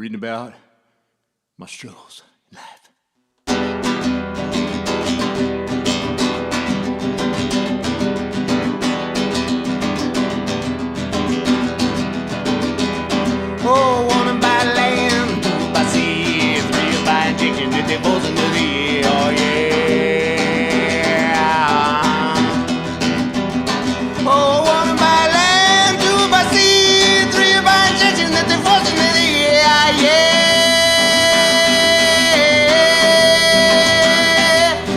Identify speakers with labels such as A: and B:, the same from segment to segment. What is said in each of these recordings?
A: reading about my struggles in life. Oh, wanna buy land, buy sea, three by injection, that divorce into the air, oh yeah. Oh, wanna buy land, two by sea, three by injection, that divorce into the air, yeah.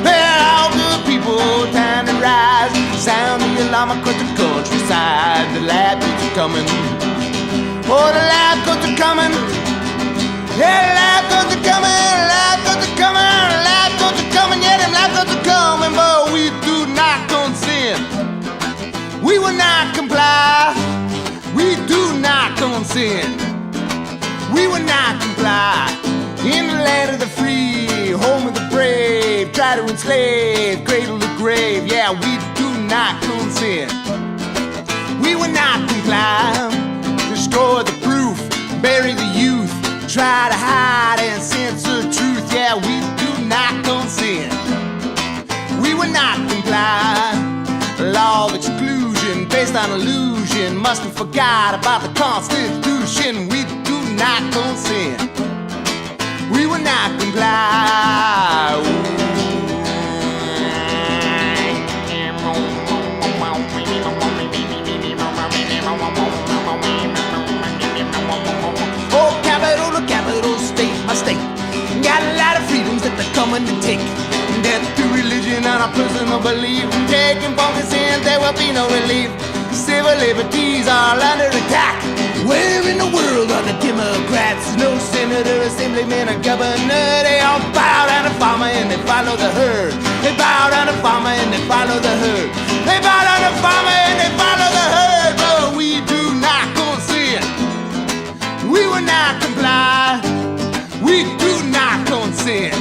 A: Well, all good people, time to rise. Sound the alarm across the countryside. The lab is coming. Oh, the lab goes to coming. Yeah, the lab goes to coming. Lab goes to coming. Lab goes to coming. Yeah, them lab goes to coming. But we do not consent. We will not comply. We do not consent. We will not comply. In the land of the free, home of the brave, try to enslave, cradle to grave. Yeah, we do not consent. We will not comply. Destroy the proof, bury the youth, try to hide and censor truth. Yeah, we do not consent. We will not comply. Law of exclusion based on illusion must be forgot about the Constitution. We do not consent. We will not comply. Oh, capital state, my state. Got a lot of freedoms that they're coming to take. Death to religion and our personal belief. Taking funky sins, there will be no relief. Civil liberties are under attack. Where in the world are the Democrats? No senator, assemblyman, or governor. They all bow down to farmer and they follow the herd. They bow down to farmer and they follow the herd. They bow down to farmer and they follow the herd. But we do not consent. We will not comply. We do not consent.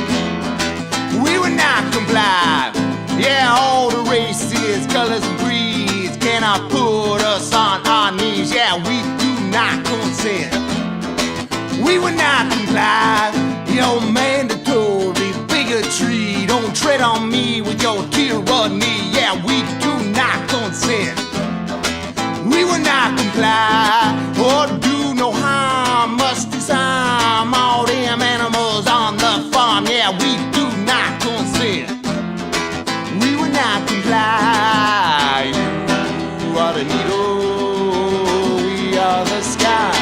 A: We will not comply. Yeah, all the races, colors, and breeds cannot put us on our knees. Yeah, we do not consent. We will not comply. Your mandatory bigotry. Don't tread on me with your tyranny. Yeah, we do not consent. We will not comply or do no harm. Must disarm all them animals on the farm. Yeah, we do not consent. We will not comply. You are the needle, we are the sky.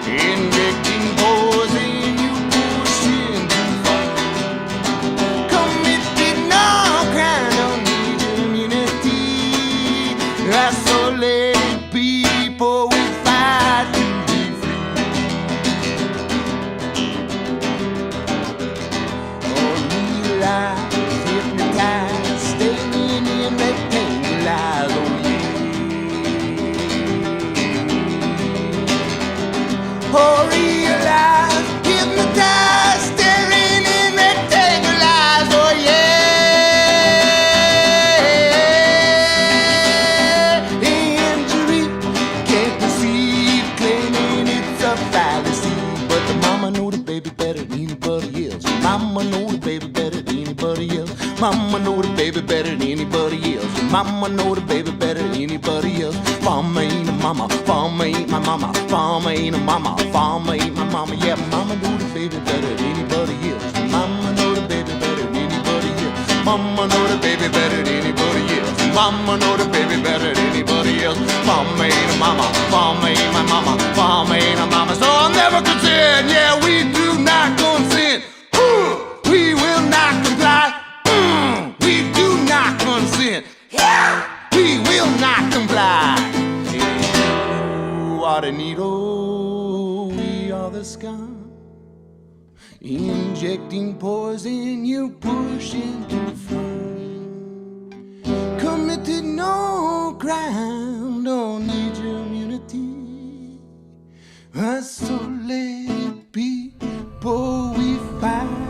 A: Injecting poison, you pushing too far. Committed no crime, don't need immunity. Isolated people, we fight to be free. Oh, realize, hypnotize, staying in rectangle eyes. Oh, oh, realize, hypnotize, staring in rectangle eyes, oh yeah. Injury, can't perceive, claiming it's a fallacy. But the mama know the baby better than anybody else. Mama know the baby better than anybody else. Mama know the baby better than anybody else. Mama know the baby better than anybody else. Farmer ain't a mama, farmer ain't my mama, farmer ain't a mama, farmer ain't my mama. Yeah, mama know the baby better than anybody else. Mama know the baby better than anybody else. Mama know the baby better than anybody else. Mama know the baby better than anybody else. Farmer ain't a mama, farmer ain't my mama, farmer ain't a mama. So I'll never consent. Yeah, we do not consent. We will not comply. We do not consent. Yeah, we will not comply. You are the needle, we are the sky. Injecting poison, you pushing too far. Committed no crime, don't need your immunity. Isolated people, we fight.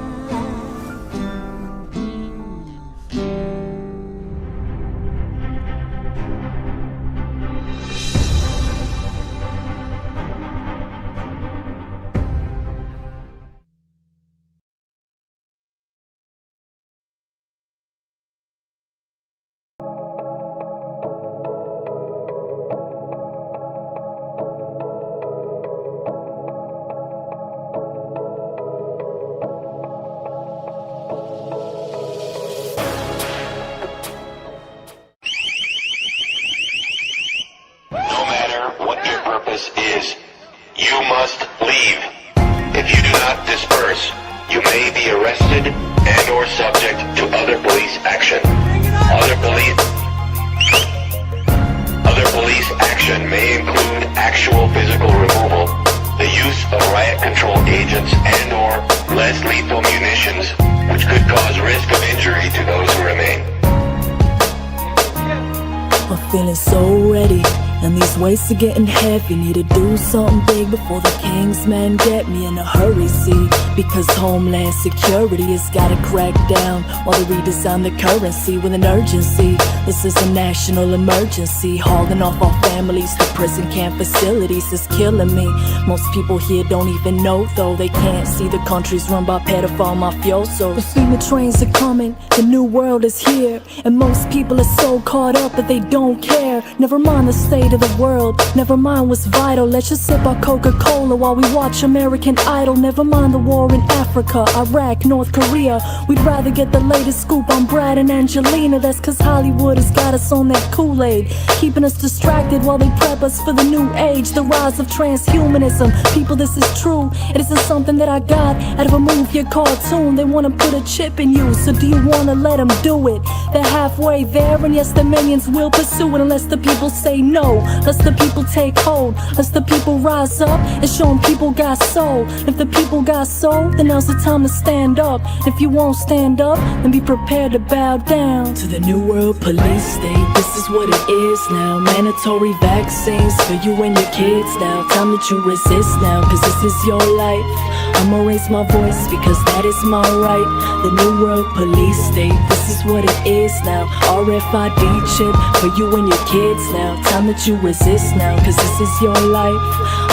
B: feeling so ready, and these weights are getting heavy. Need to do something big before the king's men get me in a hurry, see. Because Homeland Security has gotta crack down while they redesign the currency with an urgency. This is a national emergency. Hauling off our families to prison camp facilities is killing me. Most people here don't even know, though. They can't see the country's run by pedophile mafiosos. The FEMA trains are coming, the new world is here, and most people are so caught up that they don't care. Never mind the state of the world, never mind what's vital. Let's just sip our Coca-Cola while we watch American Idol. Never mind the war in Africa, Iraq, North Korea. We'd rather get the latest scoop on Brad and Angelina. That's cause Hollywood has got us on that Kool-Aid, keeping us distracted while they prep us for the new age. The rise of transhumanism. People, this is true. It isn't something that I got out of a movie or cartoon. They wanna put a chip in you, so do you wanna let them do it? They're halfway there, and yes, the millions will pursue it unless the people say no. Unless the people take hold, unless the people rise up and show them people got soul. If the people got soul, then now's the time to stand up. If you won't stand up, then be prepared to bow down to the New World Police State. This is what it is now. Mandatory vaccines for you and your kids now. Time that you resist now, cause this is your life. I'ma raise my voice because that is my right. The New World Police State, this is what it is now. RFID chip for you and your kids now. Time that you resist now, cause this is your life.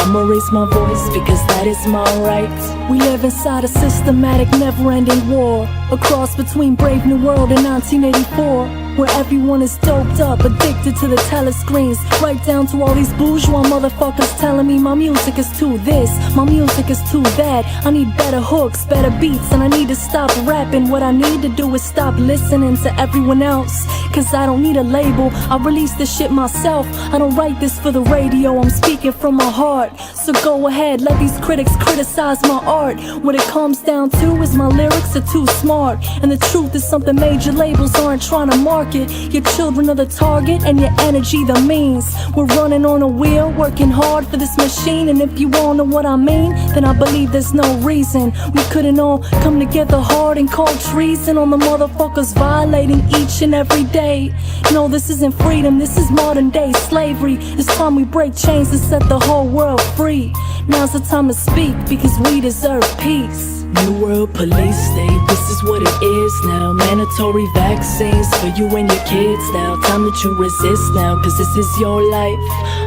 B: I'ma raise my voice because that is my right. We live inside a systematic never-ending war, a cross between Brave New World and 1984, where everyone is doped up, addicted to the telescreens. Right down to all these bourgeois motherfuckers telling me my music is too this, my music is too that. I need better hooks, better beats, and I need to stop rapping. What I need to do is stop listening to everyone else, cause I don't need a label, I release this shit myself. I don't write this for the radio, I'm speaking from my heart. So go ahead, let these critics criticize my art. What it comes down to is my lyrics are too smart, and the truth is something major labels aren't trying to market. Your children are the target and your energy the means. We're running on a wheel, working hard for this machine, and if you all know what I mean, then I believe there's no reason we couldn't all come together hard and call treason on the motherfuckers violating each and every day. No, this isn't freedom, this is modern day slavery. It's time we break chains and set the whole world free. Now's the time to speak because we deserve peace. New World Police State, this is what it is now. Mandatory vaccines for you and your kids now. Time that you resist now, cause this is your life.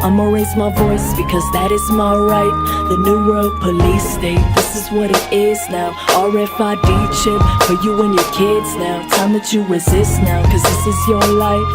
B: I'ma raise my voice because that is my right. The New World Police State, this is what it is now. RFID chip for you and your kids now. Time that you resist now, cause this is your life.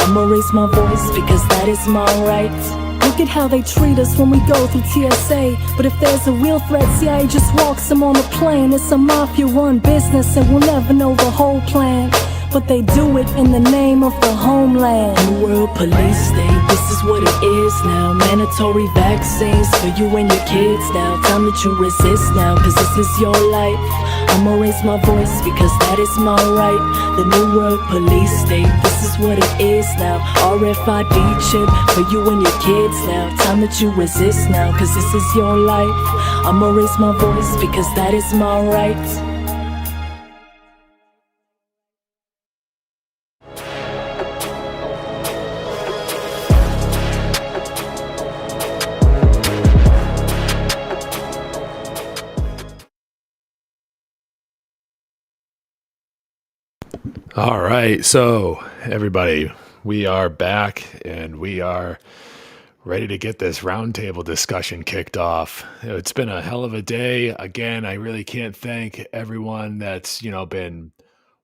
B: I'ma raise my voice because that is my right. Look at how they treat us when we go through TSA. But if there's a real threat, CIA just walks them on the plane. It's a mafia-run business and we'll never know the whole plan. But they do it in the name of the homeland. New World Police State, this is what it is now. Mandatory vaccines for you and your kids now. Time that you resist now, cause this is your life. I'ma raise my voice because that is my right. The New World Police State, this is what it is now. RFID chip for you and your kids now. Time that you resist now, cause this is your life. I'ma raise my voice because that is my right.
C: All right, so everybody, we are back and we are ready to get this roundtable discussion kicked off. It's been a hell of a day. Again, I really can't thank everyone that's, been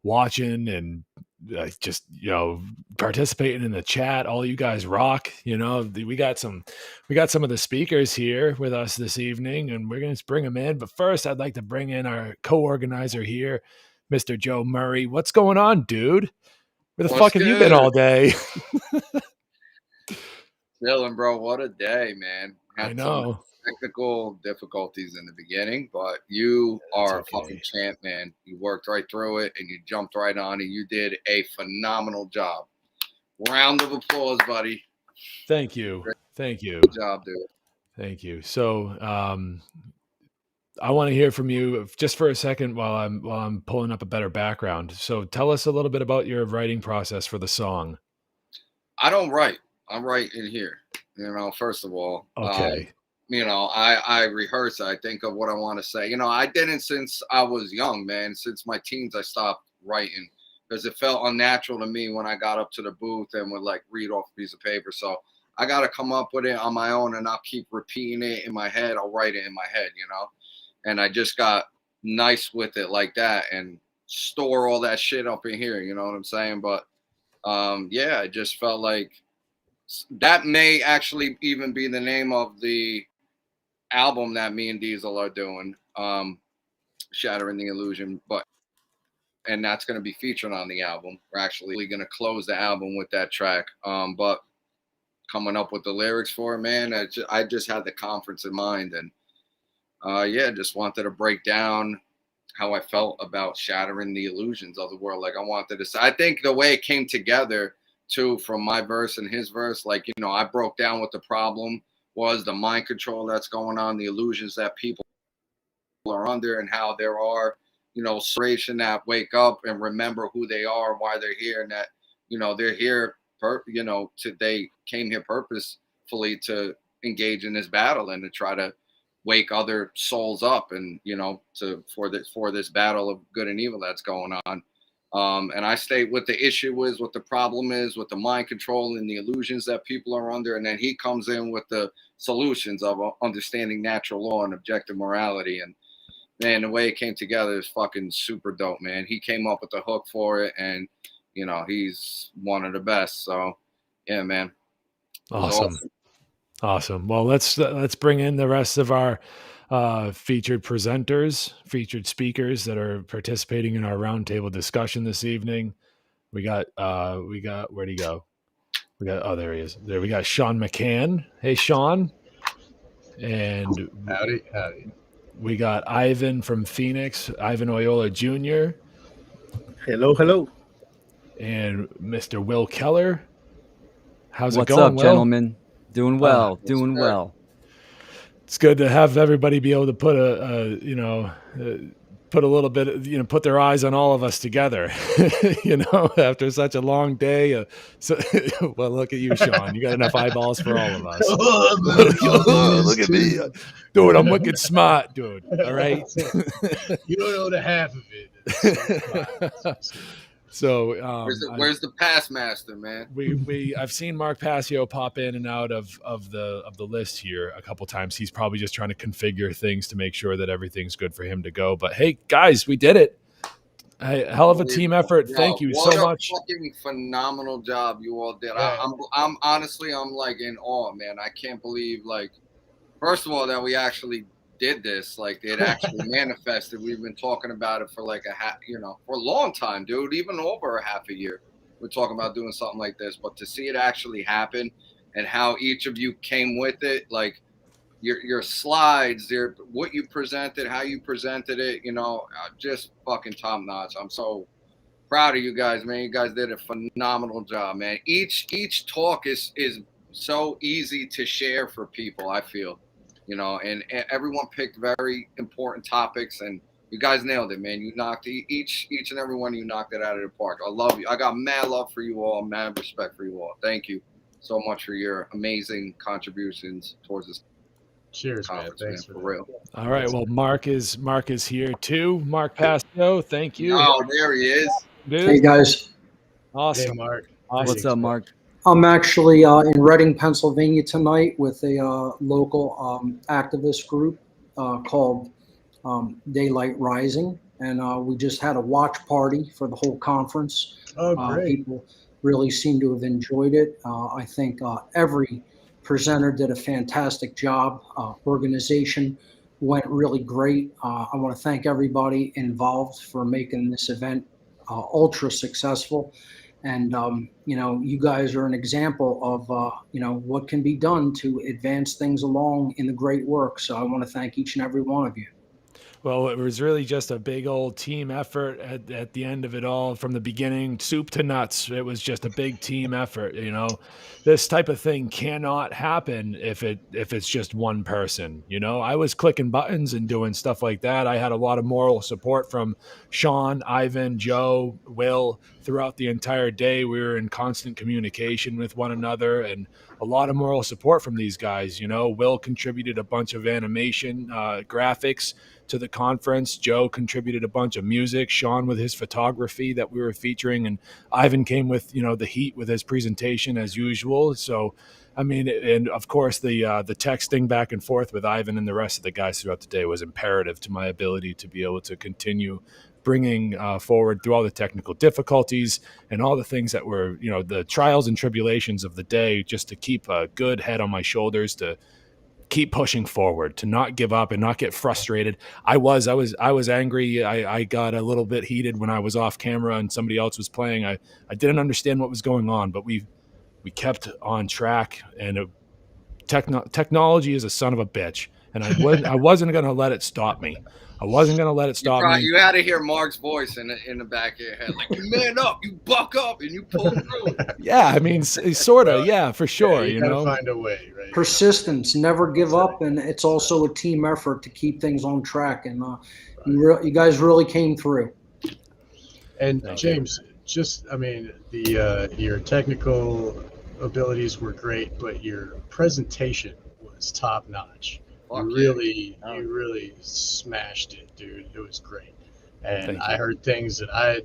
C: watching and just, participating in the chat. All you guys rock. We got some of the speakers here with us this evening, and we're going to bring them in. But first, I'd like to bring in our co-organizer here, Mr. Joe Murray. What's going on, dude? Where the fuck have you been all day?
D: Chilling, bro. What a day, man.
C: I know.
D: Some technical difficulties in the beginning, but you are a fucking champ, man. You worked right through it and you jumped right on it. You did a phenomenal job. Round of applause, buddy.
C: Thank you. Thank you.
D: Good job, dude.
C: Thank you. So, I want to hear from you just for a second while I'm pulling up a better background. So tell us a little bit about your writing process for the song.
D: I don't write. I'm right in here. First of all.
C: Okay.
D: I rehearse. I think of what I want to say. I didn't since I was young, man. Since my teens, I stopped writing because it felt unnatural to me when I got up to the booth and would like read off a piece of paper. So I got to come up with it on my own and not keep repeating it in my head. I'll write it in my head, and I just got nice with it like that and store all that shit up in here. You know what I'm saying? But yeah, I just felt like that may actually even be the name of the album that me and Diesel are doing, Shattering the Illusion, and that's going to be featured on the album. We're actually going to close the album with that track. But coming up with the lyrics for it, man, I just had the conference in mind, and yeah, just wanted to break down how I felt about shattering the illusions of the world. Like I think the way it came together too, from my verse and his verse, like, I broke down what the problem was, the mind control that's going on, the illusions that people are under, and how there are, separation that wake up and remember who they are, why they're here, and that, they're here, they came here purposefully to engage in this battle and to try to wake other souls up, and for this battle of good and evil that's going on. And I state what the issue is, what the problem is, with the mind control and the illusions that people are under. And then he comes in with the solutions of understanding natural law and objective morality. And man, the way it came together is fucking super dope, man. He came up with the hook for it, and he's one of the best. So yeah, man.
C: Awesome. Well, let's bring in the rest of our featured presenters, featured speakers that are participating in our roundtable discussion this evening. We got where'd he go? There he is. There we got Sean McCann. Hey, Sean. And
E: howdy.
C: We got Ivan from Phoenix, Ivan Oyola Jr.
E: Hello.
C: And Mr. Will Keller. How's
F: What's
C: it going,
F: up,
C: Will?
F: Gentlemen? Doing well. Well.
C: It's good to have everybody be able to put put a little bit, put their eyes on all of us together, after such a long day. Well, look at you, Sean. You got enough eyeballs for all of us. Look at me. Dude, I'm wicked smart, dude. All right.
E: You don't know the half of it.
C: So
D: where's the past master, man?
C: I've seen Mark Passio pop in and out of the list here a couple times. He's probably just trying to configure things to make sure that everything's good for him to go. But hey, guys, we did it! Hell of a team effort. Thank you so much.
D: Fucking phenomenal job you all did. I'm honestly, I'm like in awe, man. I can't believe, like, first of all, that we actually did this, like it actually manifested. We've been talking about it for like for a long time, dude, even over a half a year. We're talking about doing something like this, but to see it actually happen and how each of you came with it, like your slides, what you presented, how you presented it, just fucking top notch. I'm so proud of you guys, man. You guys did a phenomenal job, man. Each talk is so easy to share for people, I feel. And everyone picked very important topics, and you guys nailed it, man. You knocked each and every one of you knocked it out of the park. I love you. I got mad love for you all, mad respect for you all. Thank you so much for your amazing contributions towards this.
E: Cheers, man. Thanks
D: for real.
C: All right. Well, Mark is here too. Mark Passio, thank you.
D: Oh, there he is.
C: Dude.
G: Hey guys.
C: Awesome.
E: Hey, Mark.
C: Awesome.
F: What's up, Mark?
G: I'm actually in Reading, Pennsylvania tonight with a local activist group called Daylight Rising, and we just had a watch party for the whole conference.
E: Oh, great.
G: People really seem to have enjoyed it. I think every presenter did a fantastic job. Organization went really great. I want to thank everybody involved for making this event ultra successful. And, you guys are an example of, what can be done to advance things along in the great work. So I want to thank each and every one of you.
C: Well, it was really just a big old team effort at the end of it all, from the beginning, soup to nuts. It was just a big team effort. This type of thing cannot happen if it's just one person. I was clicking buttons and doing stuff like that. I had a lot of moral support from Sean, Ivan, Joe, Will throughout the entire day. We were in constant communication with one another, and a lot of moral support from these guys. Will contributed a bunch of animation, graphics to the conference. Joe contributed a bunch of music, Sean with his photography that we were featuring, and Ivan came with, the heat with his presentation as usual. So, I mean, and of course the texting back and forth with Ivan and the rest of the guys throughout the day was imperative to my ability to be able to continue bringing forward through all the technical difficulties and all the things that were, the trials and tribulations of the day, just to keep a good head on my shoulders, to keep pushing forward, to not give up and not get frustrated. I was angry. I got a little bit heated when I was off camera and somebody else was playing. I didn't understand what was going on, but we kept on track, and technology is a son of a bitch. And I wasn't going to let it stop me. I wasn't going to let it stop me.
D: You had to hear Mark's voice in the back of your head, like, you man up, you buck up, and you pull through.
C: Yeah, I mean, sort of, yeah, for sure.
E: You gotta find a way, right?
G: Persistence, never give up, and it's also a team effort to keep things on track. And you guys really came through.
E: And James, your technical abilities were great, but your presentation was top notch. You really smashed it, dude. It was great. And I heard things that I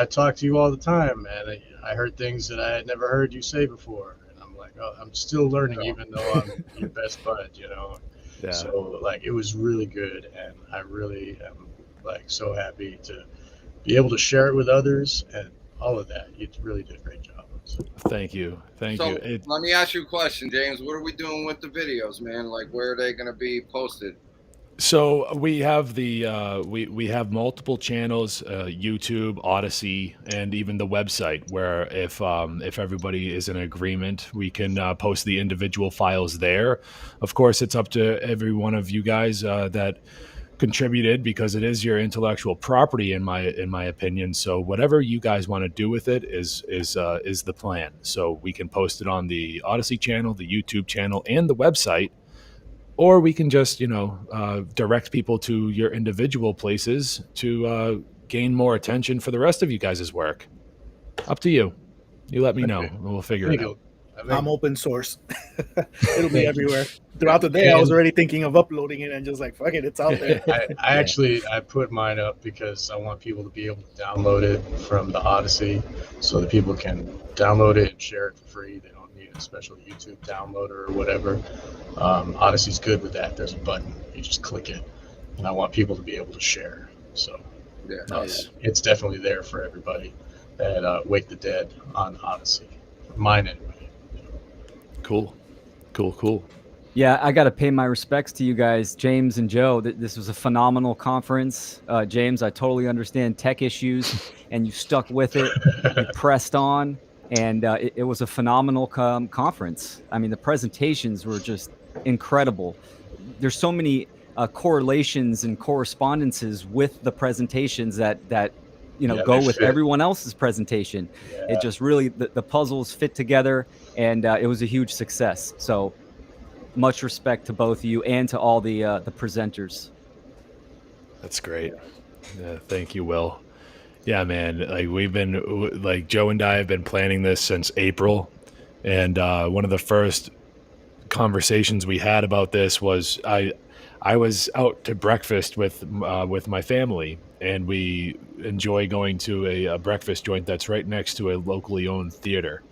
E: talk to you all the time, man. I heard things that I had never heard you say before. And I'm like, oh, I'm still learning, even though I'm your best bud, Yeah. So, it was really good. And I really am, so happy to be able to share it with others and all of that. You really did a great job. So.
C: Thank you.
D: Let me ask you a question, James. What are we doing with the videos, man? Where are they going to be posted?
C: So we have we have multiple channels, YouTube, Odyssey, and even the website, where if everybody is in agreement, we can post the individual files there. Of course, it's up to every one of you guys that contributed, because it is your intellectual property, in my opinion. So whatever you guys want to do with it is the plan. So we can post it on the Odyssey channel, the YouTube channel, and the website, or we can just direct people to your individual places to gain more attention for the rest of you guys' work. Up to you. You let me know, and we'll figure it out.
H: I'm open source. It'll be everywhere. Throughout the day, I was already thinking of uploading it and just fuck it, it's out there.
E: I put mine up because I want people to be able to download it from the Odyssey, so that people can download it and share it for free. They don't need a special YouTube downloader or whatever. Odyssey's good with that. There's a button. You just click it. And I want people to be able to share. So it's definitely there for everybody at Wake the Dead on Odyssey. Mine anyway.
C: Cool.
F: Yeah, I got to pay my respects to you guys, James and Joe. This was a phenomenal conference. James, I totally understand tech issues, and you stuck with it. You pressed on, and it was a phenomenal conference. I mean, the presentations were just incredible. There's so many correlations and correspondences with the presentations that go with everyone else's presentation. Yeah. It just really, the puzzles fit together, and it was a huge success. So much respect to both of you and to all the presenters.
C: That's great. Yeah, thank you, Will. Yeah, man. We've been Joe and I have been planning this since April, and one of the first conversations we had about this was I was out to breakfast with my family, and we enjoy going to a breakfast joint that's right next to a locally owned theater.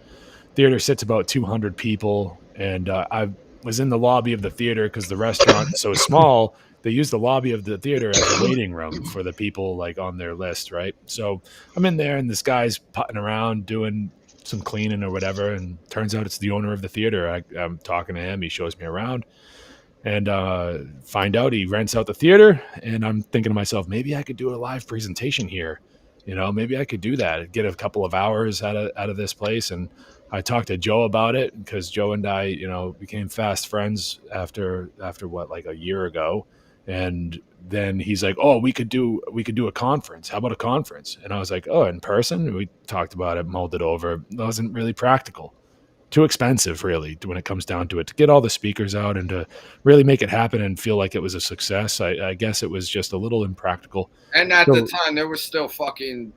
C: Theater sits about 200 people, and I was in the lobby of the theater because the restaurant is so small. They use the lobby of the theater as a waiting room for the people on their list, right? So I'm in there, and this guy's putting around doing some cleaning or whatever, and turns out it's the owner of the theater. I'm talking to him. He shows me around, and find out he rents out the theater. And I'm thinking to myself, maybe I could do a live presentation here. Maybe I could do that, get a couple of hours out of this place. And I talked to Joe about it, because Joe and I, became fast friends after what, a year ago. And then he's like, oh, we could do a conference. How about a conference? And I was like, oh, in person? We talked about it, mulled it over. It wasn't really practical. Too expensive, really, when it comes down to it, to get all the speakers out and to really make it happen and feel like it was a success. I guess it was just a little impractical.
D: And at the time, there was still fucking,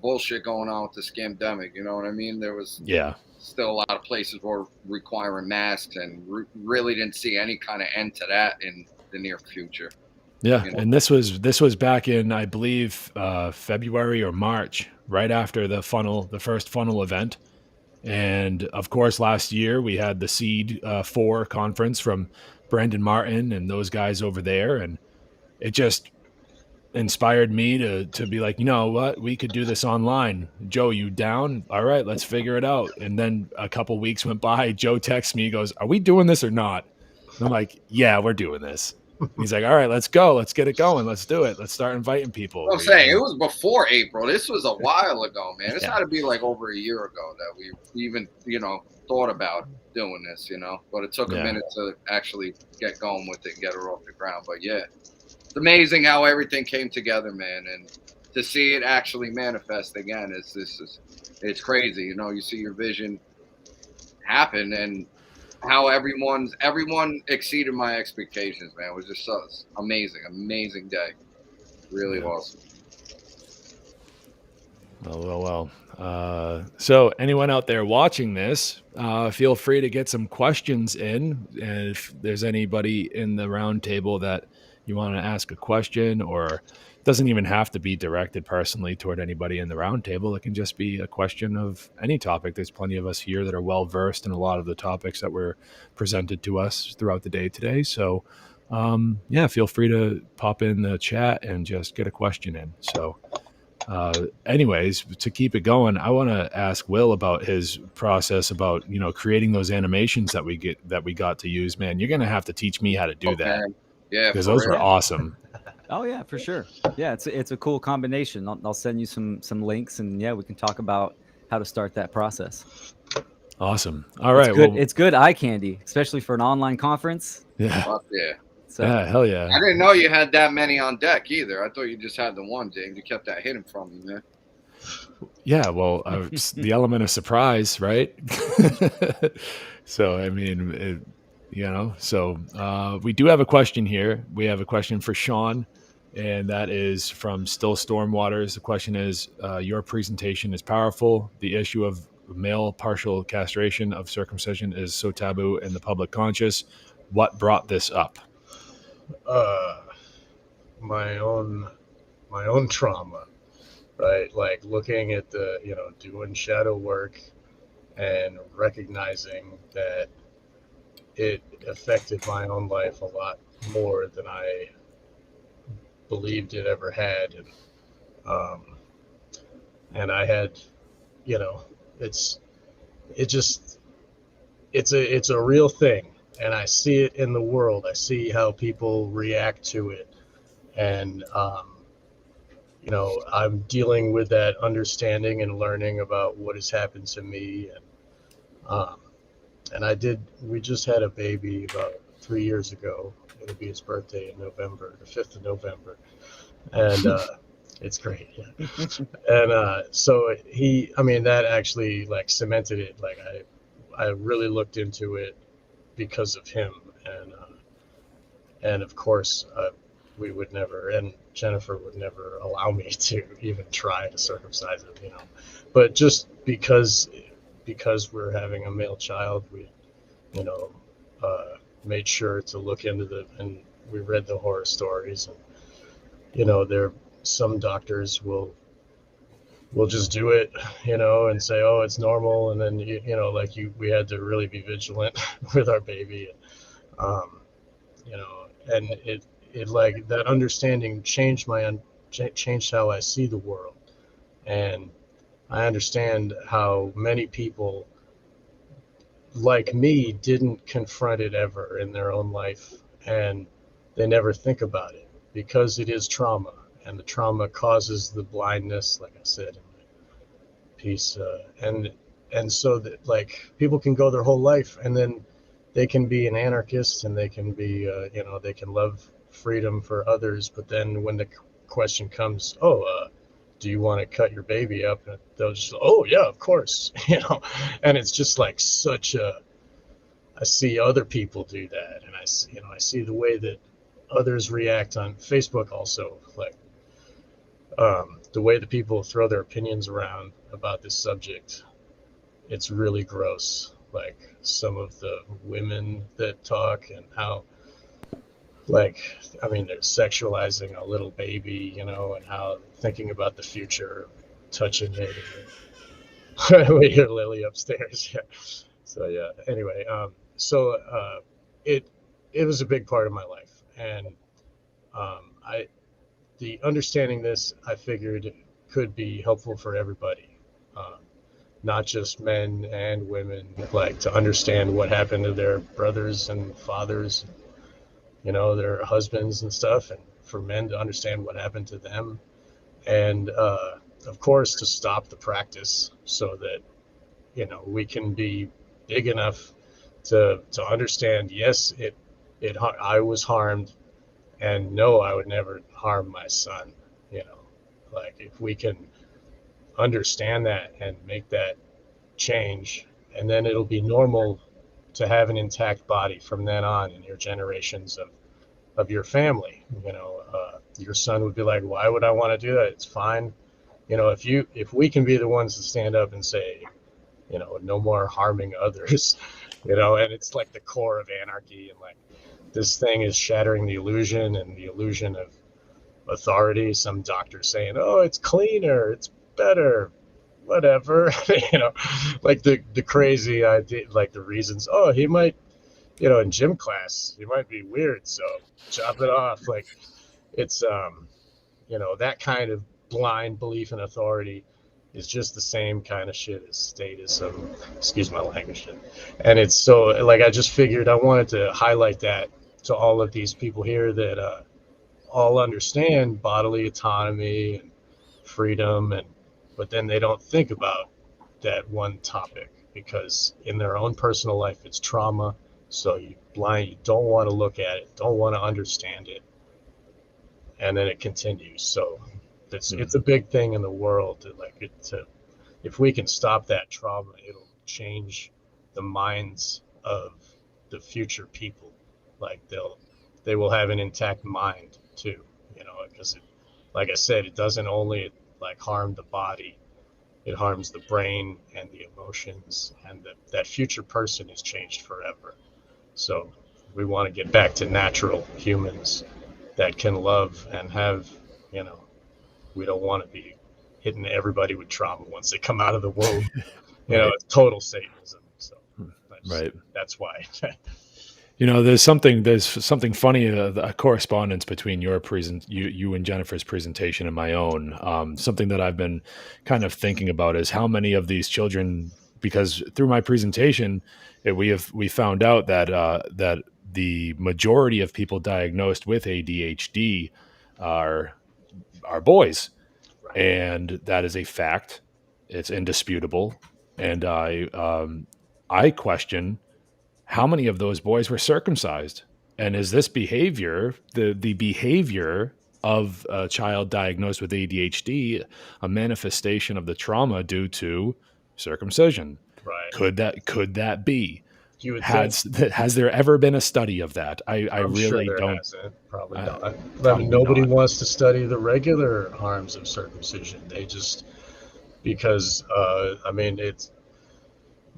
D: bullshit going on with the scamdemic. You know what I mean? There was still a lot of places were requiring masks, and really didn't see any kind of end to that in the near future.
C: Yeah, and this was back in, I believe, February or March, right after the first funnel event. And of course, last year we had the Seed 4 conference from Brandon Martin and those guys over there, and it just inspired me to be like, you know what, we could do this online. Joe, you down? All right, let's figure it out. And then a couple weeks went by. Joe texts me, he goes, are we doing this or not? And I'm like, yeah, we're doing this. He's like, all right, let's go. Let's get it going. Let's do it. Let's start inviting people.
D: I'm saying it was before April. This was a while ago, man. It's got to be like over a year ago that we even, thought about doing this, But it took a minute to actually get going with it and get it off the ground. But yeah, it's amazing how everything came together, man. And to see it actually manifest again, it's crazy. You see your vision happen, and how everyone exceeded my expectations, man. It was just so amazing day. Really awesome.
C: Well. So anyone out there watching this, feel free to get some questions in. And if there's anybody in the round table that you want to ask a question, or it doesn't even have to be directed personally toward anybody in the round table. It can just be a question of any topic. There's plenty of us here that are well versed in a lot of the topics that were presented to us throughout the day today. So feel free to pop in the chat and just get a question in. So anyways, to keep it going, I want to ask Will about his process about, creating those animations that we got to use. Man, you're going to have to teach me how to do that.
D: Yeah,
C: because those were awesome.
F: Oh yeah, for sure. Yeah, it's a cool combination. I'll send you some links, and we can talk about how to start that process.
C: Awesome. All right.
F: It's good eye candy, especially for an online conference.
C: Yeah.
D: Fuck yeah.
C: So, yeah, hell yeah.
D: I didn't know you had that many on deck either. I thought you just had the one, James. You kept that hidden from me, man.
C: Yeah, well, the element of surprise, right? So, I mean, we do have a question here. We have a question for Sean, and that is from Still Stormwaters. The question is, your presentation is powerful. The issue of male partial castration of circumcision is so taboo in the public conscious. What brought this up?
E: My own trauma, right? Like looking at doing shadow work and recognizing that it affected my own life a lot more than I believed it ever had. And I had, it's a real thing. And I see it in the world. I see how people react to it. And, I'm dealing with that understanding and learning about what has happened to me. And we just had a baby about 3 years ago. It'll be his birthday in November, the 5th of November. And it's great. Yeah. And so that actually like cemented it. Like I really looked into it because of him, and of course we would never, and Jennifer would never allow me to even try to circumcise him, but just because we're having a male child, we made sure to look into and we read the horror stories, and some doctors will just do it, and say, oh, it's normal. And then, we had to really be vigilant with our baby. And it like that understanding changed changed how I see the world. And I understand how many people like me didn't confront it ever in their own life. And they never think about it because it is trauma. And the trauma causes the blindness, like I said in my piece, and so that like people can go their whole life and then they can be an anarchist and they can be, they can love freedom for others, but then when the question comes, do you want to cut your baby up? And they'll just, oh yeah, of course, and it's just like I see other people do that, and I see the way that others react on Facebook also, like the way that people throw their opinions around about this subject. It's really gross. Like some of the women that talk and how, like, I mean, they're sexualizing a little baby, and how thinking about the future, touching it. We hear Lily upstairs. Yeah. So yeah. Anyway, it was a big part of my life, and the understanding this, I figured, could be helpful for everybody, not just men and women, like to understand what happened to their brothers and fathers, their husbands and stuff, and for men to understand what happened to them, and of course to stop the practice so that we can be big enough to understand, yes, I was harmed, and no, I would never harm my son. Like if we can understand that and make that change, and then it'll be normal to have an intact body from then on in your generations of your family. Your son would be like, why would I want to do that? It's fine. If we can be the ones to stand up and say, no more harming others, and it's like the core of anarchy, and like this thing is shattering the illusion and the illusion of authority. Some doctor saying, oh, it's cleaner, it's better, whatever, like the crazy idea, like the reasons, oh, he might, in gym class, he might be weird, so chop it off. Like it's, that kind of blind belief in authority is just the same kind of shit as statism, excuse my language. And it's so, like, I just figured I wanted to highlight that to all of these people here that all understand bodily autonomy and freedom, but then they don't think about that one topic because in their own personal life it's trauma. So you don't want to look at it, don't want to understand it, and then it continues. So it's a big thing in the world. If we can stop that trauma, it'll change the minds of the future people. Like they will have an intact mind too, because like I said, it doesn't only like harm the body, it harms the brain and the emotions, and that future person is changed forever. So we want to get back to natural humans that can love and have, we don't want to be hitting everybody with trauma once they come out of the womb.
C: Right.
E: It's total Satanism. So that's why.
C: There's something funny, a correspondence between you and Jennifer's presentation and my own. Something that I've been kind of thinking about is how many of these children, because through my presentation, we found out that the majority of people diagnosed with ADHD are boys, and that is a fact. It's indisputable, and I question how many of those boys were circumcised, and is this behavior, the behavior of a child diagnosed with ADHD, a manifestation of the trauma due to circumcision?
E: Right.
C: Could that be?
E: You would
C: Has there ever been a study of that? I
E: I'm
C: really
E: sure
C: don't.
E: hasn't. Probably not. I mean, nobody wants to study the regular harms of circumcision. They just, because I mean, it's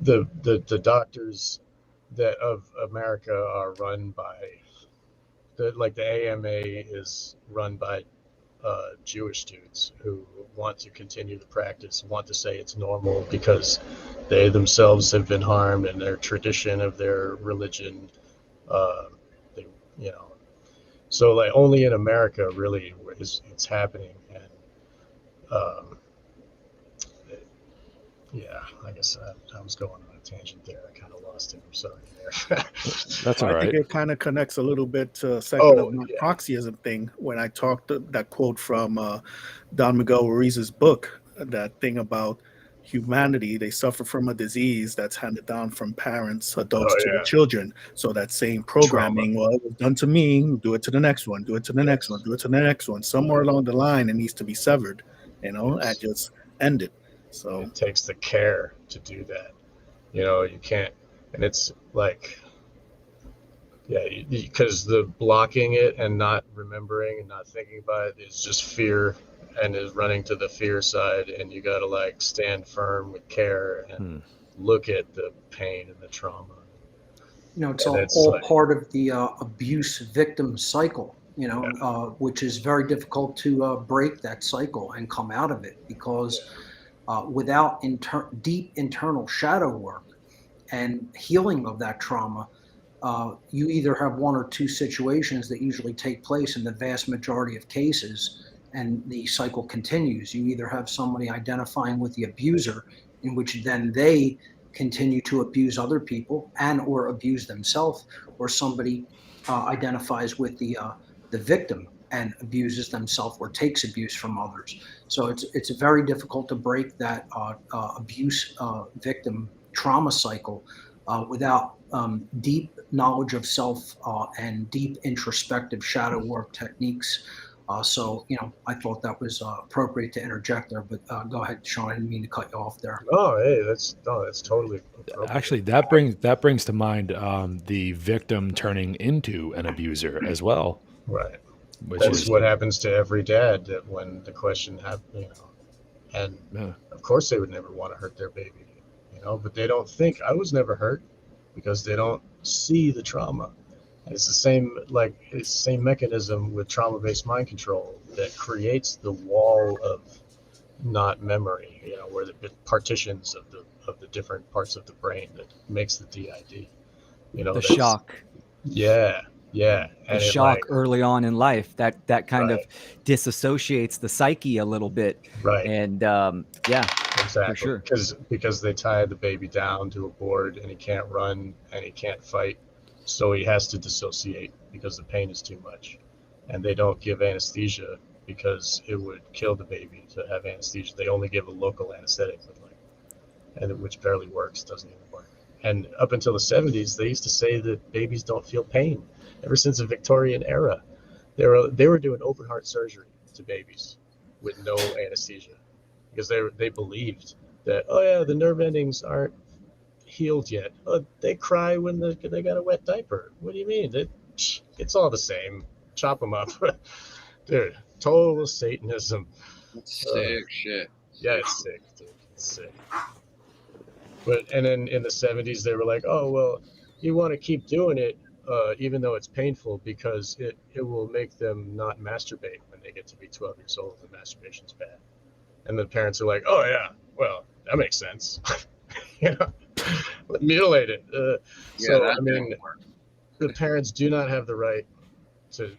E: the doctors that of America are run by the AMA is run by Jewish dudes who want to continue the practice, want to say it's normal because they themselves have been harmed and their tradition of their religion, they, so like only in America really is it's happening. And yeah, I guess I was going on a tangent there. I kind of lost it. I'm sorry there.
C: That's all right.
H: I think it kind of connects a little bit to a second of my Marxism thing when I talked that quote from Don Miguel Ruiz's book, that thing about humanity, they suffer from a disease that's handed down from parents, adults to the children. So that same programming, well, it was done to me, do it to the next one, do it to the next one, do it to the next one. Somewhere along the line, it needs to be severed, and just end it. So
C: it takes the care to do that. You can't, and it's like, because the blocking it and not remembering and not thinking about it is just fear, and is running to the fear side, and you got to like stand firm with care and look at the pain and the trauma.
G: It's all like, part of the abuse victim cycle, which is very difficult to break that cycle and come out of it, because without deep internal shadow work and healing of that trauma, you either have one or two situations that usually take place in the vast majority of cases, and the cycle continues. You either have somebody identifying with the abuser, in which then they continue to abuse other people and or abuse themselves, or somebody identifies with the victim and abuses themselves or takes abuse from others. So it's very difficult to break that abuse victim trauma cycle without deep knowledge of self and deep introspective shadow work techniques. So, I thought that was appropriate to interject there, but go ahead, Sean. I didn't mean to cut you off there.
C: Oh, hey, that's totally appropriate. Actually, that brings to mind the victim turning into an abuser as well. Right. That's what happens to every dad when the question happens, and of course they would never want to hurt their baby, but they don't think I was never hurt because they don't see the trauma. It's the same mechanism with trauma-based mind control that creates the wall of not memory, where the partitions of the different parts of the brain that makes the DID.
F: The shock.
C: Yeah.
F: And the shock early on in life that kind of disassociates the psyche a little bit.
C: Right.
F: And
C: exactly.
F: For sure.
C: Because they tie the baby down to a board and he can't run and he can't fight. So he has to dissociate because the pain is too much. And they don't give anesthesia because it would kill the baby to have anesthesia. They only give a local anesthetic, which barely works, doesn't even work. And up until the 70s, they used to say that babies don't feel pain. Ever since the Victorian era, they were doing open heart surgery to babies with no anesthesia because they believed that, the nerve endings aren't healed yet. They cry when they got a wet diaper. What do you mean? It's all the same. Chop them up. Dude, total Satanism.
D: That's sick shit.
C: Yeah, it's sick, dude. It's sick. And then in the 70s, they were like, oh, well, you want to keep doing it, even though it's painful, because it will make them not masturbate when they get to be 12 years old, and masturbation's bad. And the parents are like, oh, yeah, well, that makes sense. Mutilate it. The parents do not have the right to,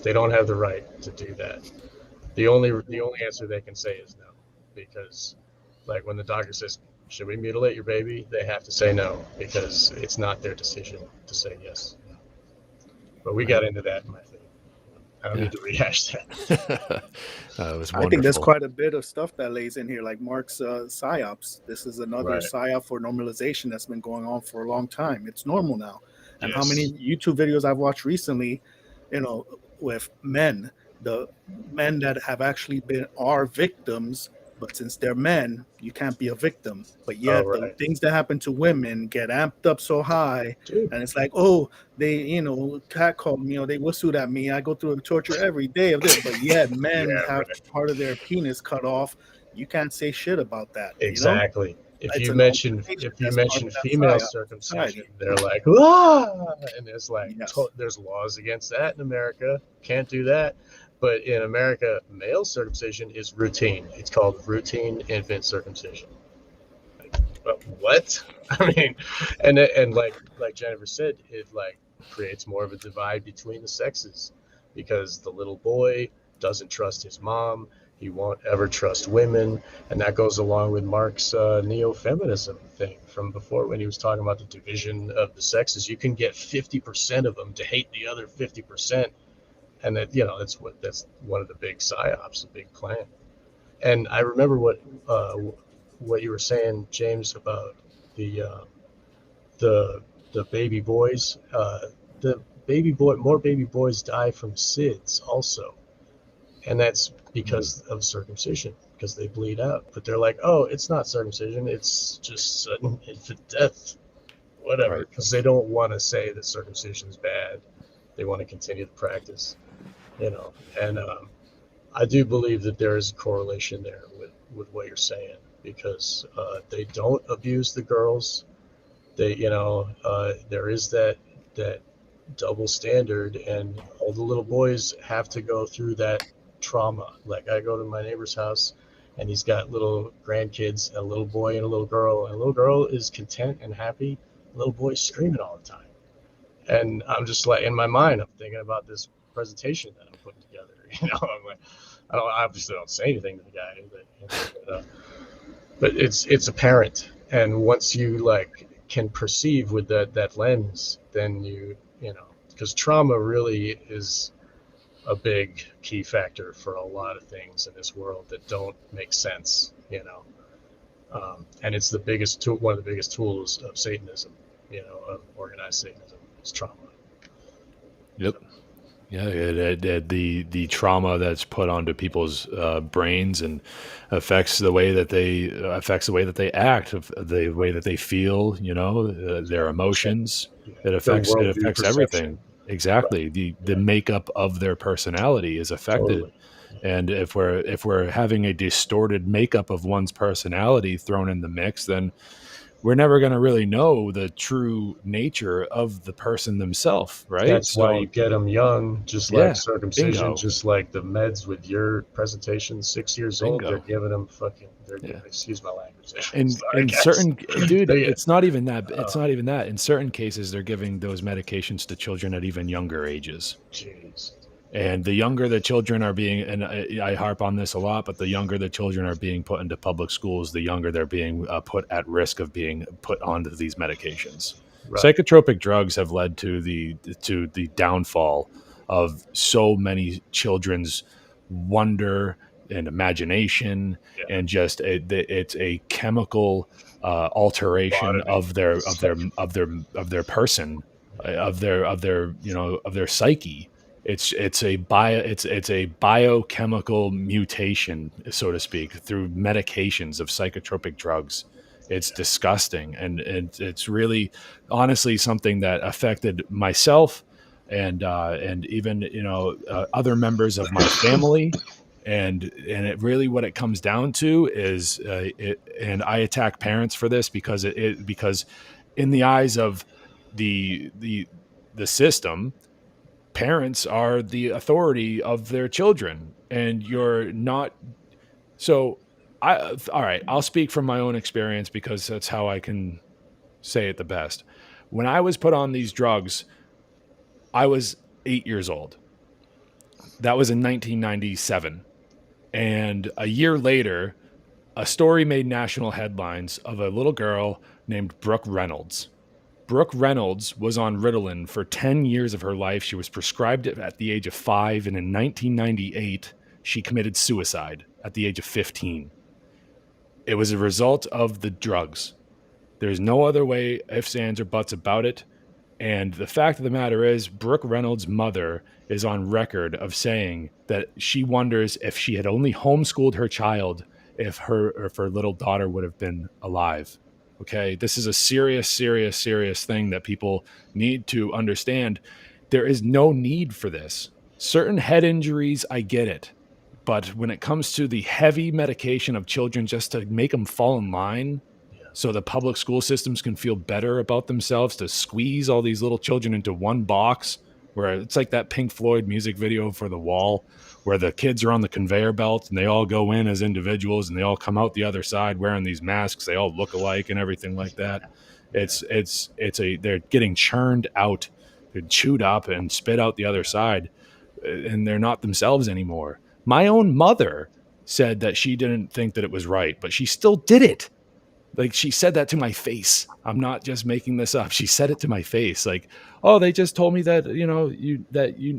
C: they don't have the right to do that. The only answer they can say is no, because when the doctor says, should we mutilate your baby? They have to say no, because it's not their decision to say yes. But we got into that in my thing. I don't need to rehash that.
H: It was wonderful. I think there's quite a bit of stuff that lays in here, like Mark's PSYOPs. This is another PSYOP for normalization that's been going on for a long time. It's normal now. And how many YouTube videos I've watched recently, with men, the men that have actually are victims, but since they're men, you can't be a victim. But yet the things that happen to women get amped up so high. Dude. And it's like, they, catcall me, they whistled at me. I go through the torture every day of this. But yet men have part of their penis cut off. You can't say shit about that.
C: Exactly. If you mention female circumcision, they're like, and there's there's laws against that in America. Can't do that. But in America, male circumcision is routine. It's called routine infant circumcision. What? I mean, and like Jennifer said, it creates more of a divide between the sexes, because the little boy doesn't trust his mom. He won't ever trust women, and that goes along with Mark's neo-feminism thing from before, when he was talking about the division of the sexes. You can get 50% of them to hate the other 50%. And that, that's one of the big PSYOPs, a big plan. And I remember what
E: what you were saying, James, about the baby boys. More baby boys die from SIDS also, and that's because of circumcision, because they bleed out. But they're like, oh, it's not circumcision, it's just sudden infant death, whatever, because they don't want to say that circumcision is bad. They want to continue the practice, and I do believe that there is a correlation there with what you're saying, because they don't abuse the girls. They, there is that double standard, and all the little boys have to go through that trauma. Like, I go to my neighbor's house, and he's got little grandkids, a little boy and a little girl. And a little girl is content and happy. A little boy's screaming all the time. And I'm just like, in my mind, I'm thinking about this presentation that I'm putting together. I'm like, I obviously don't say anything to the guy, but it's apparent. And once you can perceive with that lens, then because trauma really is a big key factor for a lot of things in this world that don't make sense, and it's one of the biggest tools of Satanism, of organized Satanism, is trauma.
C: Yep. Yeah, the trauma that's put onto people's brains and affects the way that they act, the way that they feel, their emotions. It affects everything. Exactly.
E: Right.
C: The makeup of their personality is affected.
E: Totally.
C: And if we're having a distorted makeup of one's personality thrown in the mix, then we're never going to really know the true nature of the person themselves, right?
E: That's why you get them young, just like circumcision,
C: bingo.
E: Just like the meds with your presentation. 6 years old, they're giving them excuse my language.
C: In certain, dude, it's not even that. It's not even that. In certain cases, they're giving those medications to children at even younger ages.
E: Jeez.
C: And the younger the children are being, and I harp on this a lot, but the younger the children are being put into public schools, the younger they're being put at risk of being put onto these medications. Right. Psychotropic drugs have led to the downfall of so many children's wonder and imagination, and just it's a chemical alteration of their person, of their psyche. It's a biochemical mutation, so to speak, through medications of psychotropic drugs. It's disgusting, and it's really, honestly, something that affected myself and even other members of my family. And it really, what it comes down to is and I attack parents for this because because in the eyes of the system, parents are the authority of their children, and you're not. So all right, I'll speak from my own experience because that's how I can say it the best. When I was put on these drugs, I was 8 years old. That was in 1997. And a year later, a story made national headlines of a little girl named Brooke Reynolds. Brooke Reynolds was on Ritalin for 10 years of her life. She was prescribed it at the age of 5. And in 1998, she committed suicide at the age of 15. It was a result of the drugs. There's no other way, ifs, ands, or buts about it. And the fact of the matter is, Brooke Reynolds' mother is on record of saying that she wonders if she had only homeschooled her child, if her little daughter would have been alive. Okay, this is a serious, serious, serious thing that people need to understand. There is no need for this. Certain head injuries, I get it. But when it comes to the heavy medication of children just to make them fall in line, so the public school systems can feel better about themselves, to squeeze all these little children into one box, where it's like that Pink Floyd music video for The Wall, where the kids are on the conveyor belt and they all go in as individuals and they all come out the other side wearing these masks. They all look alike and everything like that. They're getting churned out, they're chewed up and spit out the other side, and they're not themselves anymore. My own mother said that she didn't think that it was right, but she still did it. Like, she said that to my face. I'm not just making this up. She said it to my face. Like, oh, they just told me that,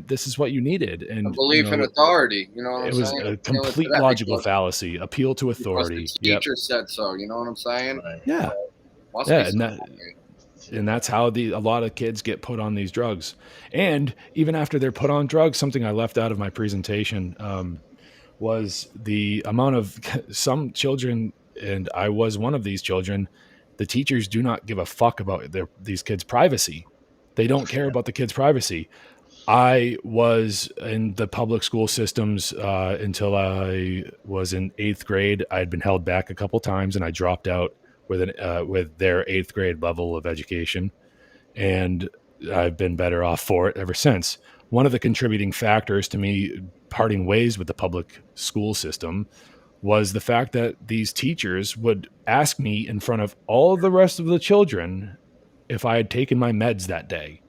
C: this is what you needed.
D: A
C: And,
D: belief in authority. You know what I'm
C: it was
D: saying?
C: a complete logical fallacy. Appeal to authority.
D: The teacher said so. You know what I'm saying?
E: Right.
C: Yeah.
D: Must be
C: and that's how a lot of kids get put on these drugs. And even after they're put on drugs, something I left out of my presentation was the amount of some children, and I was one of these children. The teachers do not give a fuck about these kids' privacy. They don't care about the kids' privacy. I was in the public school systems until I was in 8th grade. I had been held back a couple times, and I dropped out with their 8th grade level of education, and I've been better off for it ever since. One of the contributing factors to me parting ways with the public school system was the fact that these teachers would ask me in front of all the rest of the children if I had taken my meds that day.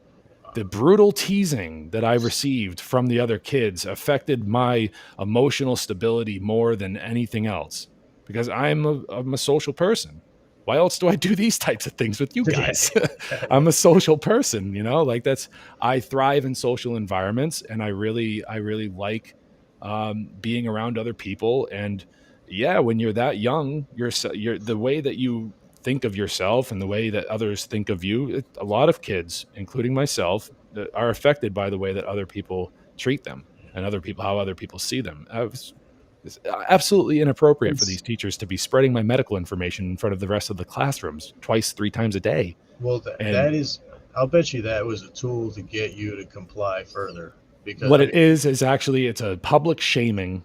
C: The brutal teasing that I received from the other kids affected my emotional stability more than anything else, because I'm a social person. Why else do I do these types of things with you guys? I'm a social person, like I thrive in social environments, and I really like being around other people. And yeah, when you're that young, you're the way that you think of yourself and the way that others think of you. A lot of kids, including myself, are affected by the way that other people treat them and how other people see them. It's absolutely inappropriate for these teachers to be spreading my medical information in front of the rest of the classrooms 3 times a day.
E: Well, I'll bet you that was a tool to get you to comply further. Because
C: what it is actually, it's a public shaming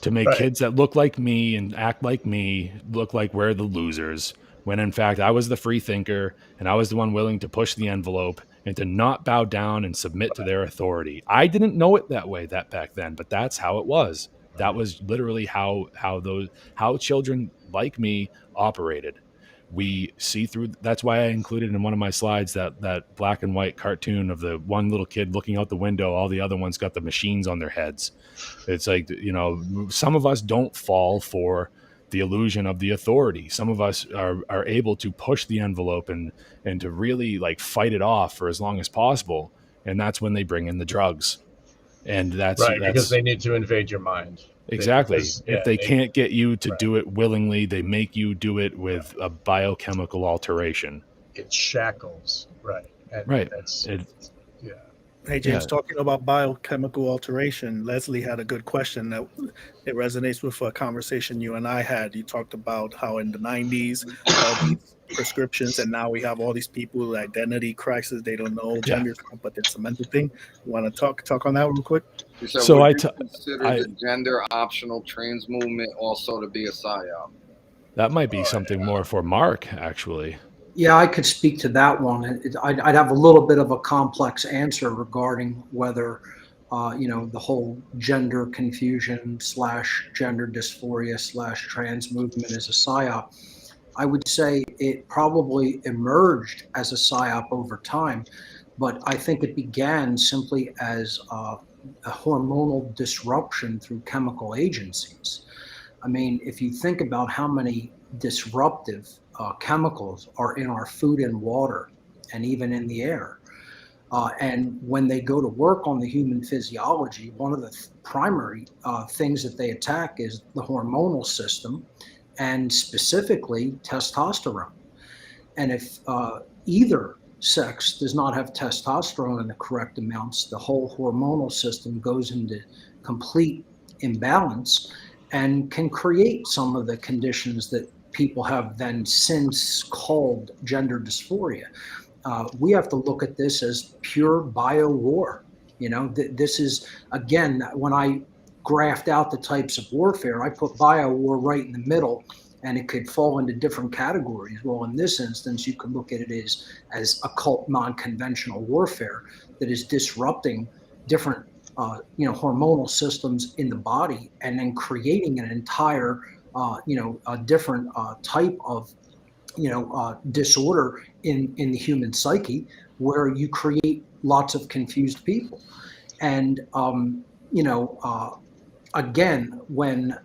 C: to make kids that look like me and act like me look like we're the losers, when in fact I was the free thinker, and I was the one willing to push the envelope and to not bow down and submit to their authority. I didn't know it that way back then, but that's how it was. That was literally how children like me operated. We see through. That's why I included in one of my slides that black and white cartoon of the one little kid looking out the window. All the other ones got the machines on their heads. It's like, some of us don't fall for the illusion of the authority. Some of us are able to push the envelope and to really like fight it off for as long as possible. And that's when they bring in the drugs. And that's
E: because they need to invade your mind.
C: Exactly. If they can't get you to do it willingly, they make you do it with a biochemical alteration.
E: It's shackles. Right. And
C: right.
H: Hey, James, talking about biochemical alteration, Leslie had a good question that it resonates with a conversation you and I had. You talked about how in the 90s, all these prescriptions, and now we have all these people with identity crisis. They don't know gender, but it's a mental thing. You want to talk on that real quick?
D: So I consider the gender optional trans movement also to be a psyop.
C: That might be something more for Mark, actually.
G: Yeah, I could speak to that one. I'd have a little bit of a complex answer regarding whether, the whole gender confusion / gender dysphoria / trans movement is a psyop. I would say it probably emerged as a psyop over time, but I think it began simply as a hormonal disruption through chemical agencies. I mean, if you think about how many disruptive chemicals are in our food and water and even in the air. And when they go to work on the human physiology, one of the primary things that they attack is the hormonal system, and specifically testosterone. And if either sex does not have testosterone in the correct amounts, the whole hormonal system goes into complete imbalance and can create some of the conditions that people have then since called gender dysphoria. We have to look at this as pure bio war. This is, again, when I graphed out the types of warfare, I put bio war right in the middle, and it could fall into different categories. Well, in this instance, you could look at it as occult non-conventional warfare that is disrupting different hormonal systems in the body, and then creating an entire a different type of disorder in the human psyche, where you create lots of confused people. And again, when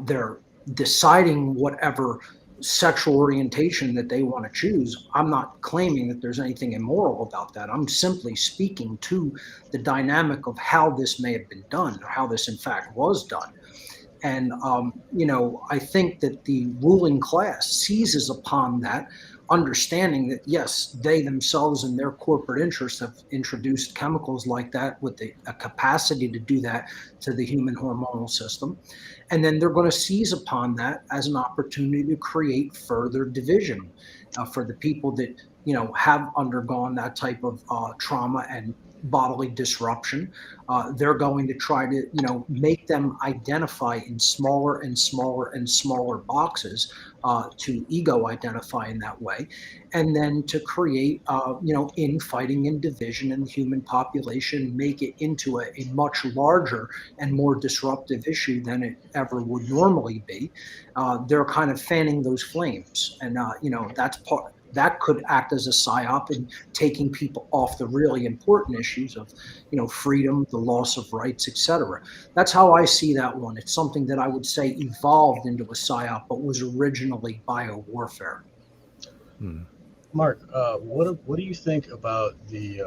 G: they're deciding whatever sexual orientation that they want to choose. I'm not claiming that there's anything immoral about that. I'm simply speaking to the dynamic of how this may have been done, or how this in fact was done. And, I think that the ruling class seizes upon that, understanding that, yes, they themselves and their corporate interests have introduced chemicals like that with a capacity to do that to the human hormonal system. And then they're going to seize upon that as an opportunity to create further division for the people that, have undergone that type of trauma and bodily disruption. They're going to try to, make them identify in smaller and smaller and smaller boxes to ego identify in that way, and then to create, infighting and division in the human population, make it into a much larger and more disruptive issue than it ever would normally be. They're kind of fanning those flames, and that's part. That could act as a psyop in taking people off the really important issues of, freedom, the loss of rights, etc. That's how I see that one. It's something that I would say evolved into a psyop, but was originally biowarfare.
E: Mark, what do you think about the?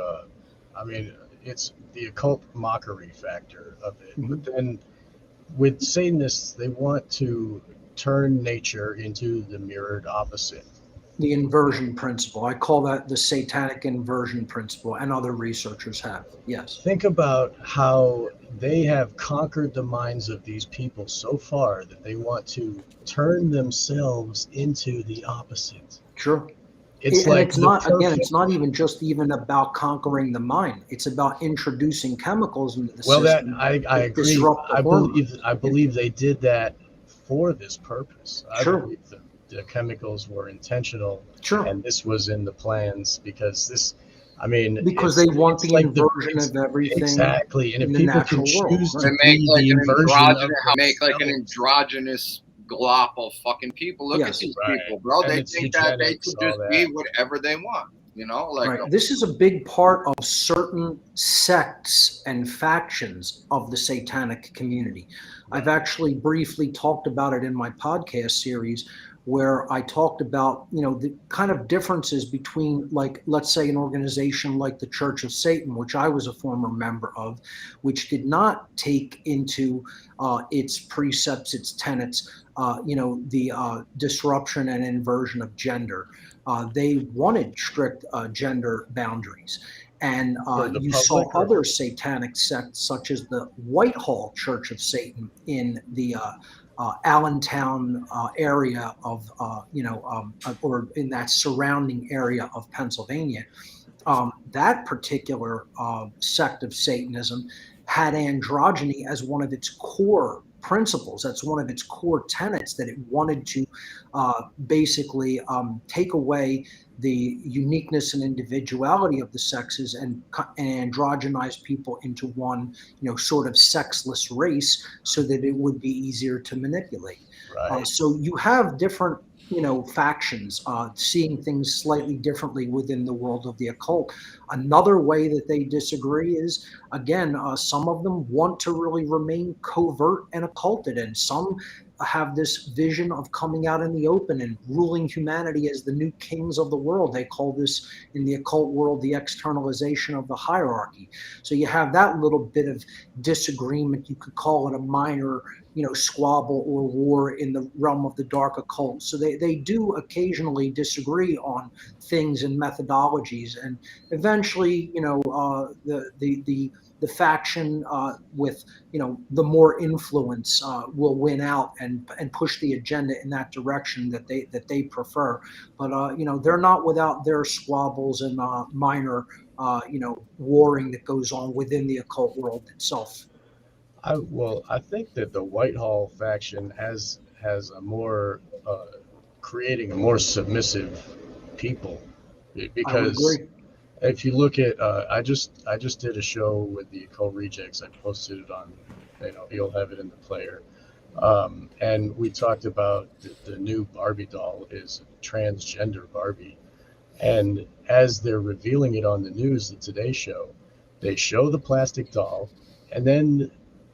E: It's the occult mockery factor of it. Mm-hmm. But then, with Satanists, they want to turn nature into the mirrored opposite.
G: The inversion principle. I call that the satanic inversion principle, and other researchers have. Yes.
E: Think about how they have conquered the minds of these people so far that they want to turn themselves into the opposite.
G: Sure.
E: It's
G: it's not even about conquering the mind. It's about introducing chemicals into the system.
E: Well, I agree. I believe they did that for this purpose.
G: Sure.
E: I believe the chemicals were intentional.
G: Sure.
E: And this was in the plans because
G: they want the inversion of everything.
E: Exactly. And
G: if
E: people can choose to
D: make like
E: the inversion
D: an androgynous glop of fucking people. Look at these people, bro. They think that they could just be whatever they want.
G: Right. This is a big part of certain sects and factions of the satanic community. I've actually briefly talked about it in my podcast series, where I talked about, the kind of differences between, like, let's say an organization like the Church of Satan, which I was a former member of, which did not take into its precepts, its tenets, the disruption and inversion of gender. They wanted strict gender boundaries. And you saw other satanic sects, such as the Whitehall Church of Satan in the Allentown area of, or in that surrounding area of Pennsylvania. That particular sect of Satanism had androgyny as one of its core principles. That's one of its core tenets, that it wanted to basically take away the uniqueness and individuality of the sexes and androgynize people into one, sort of sexless race, so that it would be easier to manipulate.
E: Right.
G: So you have different, factions seeing things slightly differently within the world of the occult. Another way that they disagree is, again, some of them want to really remain covert and occulted, and some have this vision of coming out in the open and ruling humanity as the new kings of the world. They call this, in the occult world, the externalization of the hierarchy. So you have that little bit of disagreement. You could call it a minor, squabble or war in the realm of the dark occult. So they do occasionally disagree on things and methodologies, and eventually, the faction with, the more influence will win out and push the agenda in that direction that they prefer. But they're not without their squabbles and minor warring that goes on within the occult world itself.
E: I think that the Whitehall faction has a more creating a more submissive people, because if you look at I just did a show with the Occult Rejects. I posted it on, you'll have it in the player, and we talked about the new Barbie doll is a transgender Barbie, and as they're revealing it on the news, the Today Show, they show the plastic doll, and then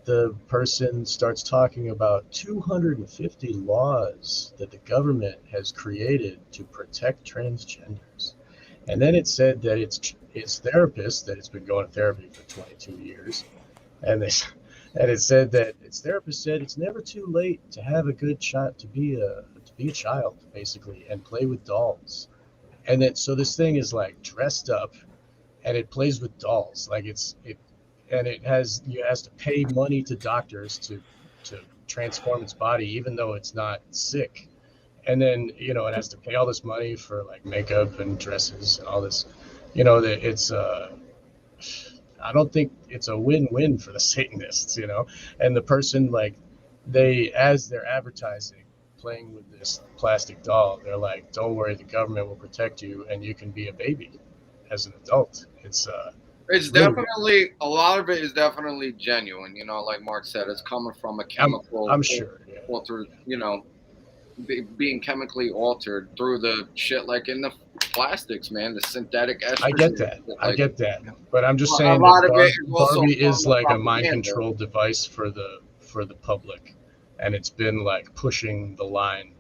E: the person starts talking about 250 laws that the government has created to protect transgenders. And then it said that its therapists, that it's been going to therapy for 22 years, and it said that its therapist said it's never too late to have a good child, to be a child, basically, and play with dolls. And then so this thing is like dressed up, and it plays with dolls, like it has to pay money to doctors to transform its body, even though it's not sick. And then it has to pay all this money for like makeup and dresses and all this. That it's I don't think it's a win-win for the Satanists. And the person, like, as they're advertising playing with this plastic doll, they're like, don't worry, the government will protect you and you can be a baby as an adult. It's
D: definitely, a lot of it is definitely genuine. Like Mark said, it's coming from a chemical.
E: I'm sure. Yeah.
D: Altered, being chemically altered through the shit like in the plastics, man, the synthetic estrogen.
E: I get that. But I'm just saying that Barbie is like a mind control device for the public, and it's been like pushing the line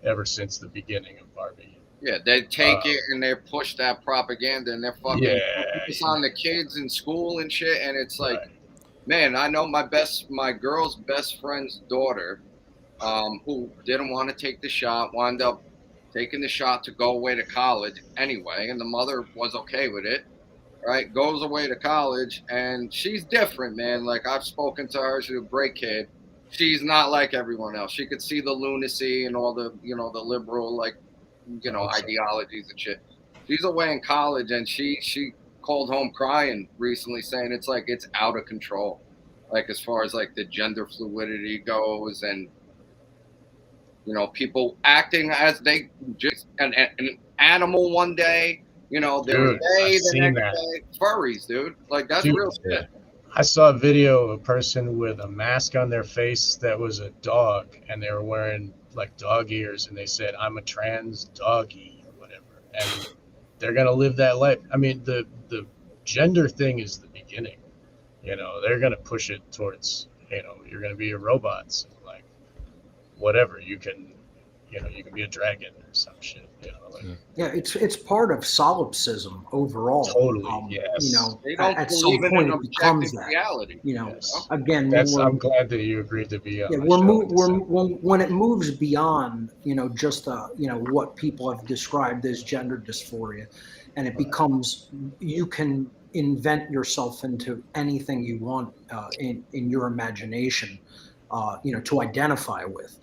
E: ever since the beginning of Barbie.
D: Yeah, they take it and they push that propaganda and they're fucking focus on the kids in school and shit. And it's like, man, I know my girl's best friend's daughter, who didn't want to take the shot, wound up taking the shot to go away to college anyway. And the mother was okay with it, right? Goes away to college and she's different, man. Like, I've spoken to her. She's a great kid. She's not like everyone else. She could see the lunacy and all the, the liberal, like, ideologies and shit. She's away in college and she called home crying recently, saying it's like it's out of control, like as far as like the gender fluidity goes, and people acting as they just an animal one day, they're gay the next day. Furries, dude, like that's real shit.
E: I saw a video of a person with a mask on their face that was a dog, and they were wearing like dog ears, and they said, I'm a trans doggy or whatever, and they're gonna live that life. I mean, the gender thing is the beginning. They're gonna push it towards, you're gonna be a robots, like whatever, you can be a dragon or some shit.
G: It's part of solipsism overall.
E: Totally, yes.
G: At some point it becomes that reality. Again,
E: I'm glad that you agreed to be on.
G: Yeah, when it moves beyond just what people have described as gender dysphoria, and it becomes, you can invent yourself into anything you want in your imagination, to identify with.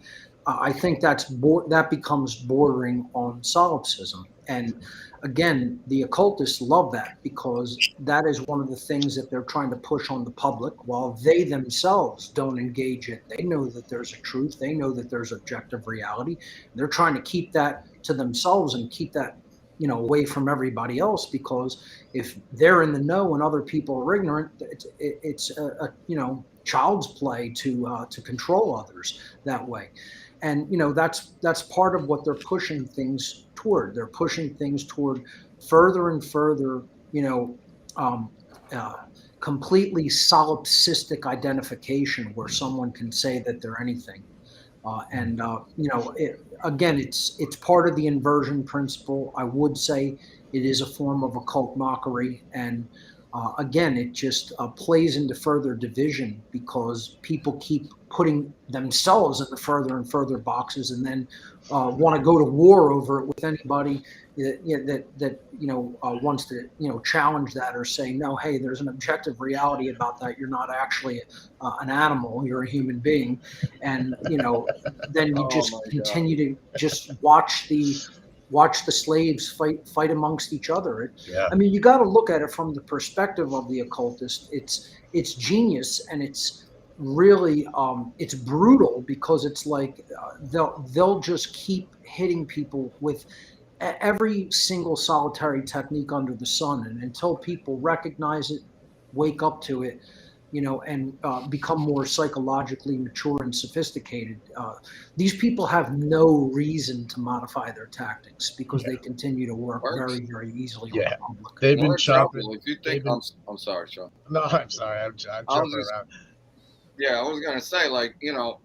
G: I think that becomes bordering on solipsism. And again, the occultists love that, because that is one of the things that they're trying to push on the public, while they themselves don't engage it. They know that there's a truth. They know that there's objective reality. They're trying to keep that to themselves and keep that away from everybody else, because if they're in the know and other people are ignorant, it's a child's play to control others that way. And that's part of what they're pushing things toward. They're pushing things toward further and further, completely solipsistic identification, where someone can say that they're anything. Again, it's part of the inversion principle. I would say it is a form of occult mockery, and again, it just plays into further division, because people keep putting themselves in the further and further boxes, and then want to go to war over it with anybody that wants to challenge that, or say, no, hey, there's an objective reality about that. You're not actually an animal. You're a human being, and then you just continue to just watch the slaves fight amongst each other. I mean, you got to look at it from the perspective of the occultist. It's genius, and it's really it's brutal, because it's like they'll just keep hitting people with every single solitary technique under the sun, and until people recognize it, wake up to it, and become more psychologically mature and sophisticated. These people have no reason to modify their tactics, because they continue to work very, very easily on the public.
E: They've been chopping.
D: If you think I'm sorry, Sean.
E: No, I'm sorry. I'm jumping around.
D: Yeah, I was gonna say, like,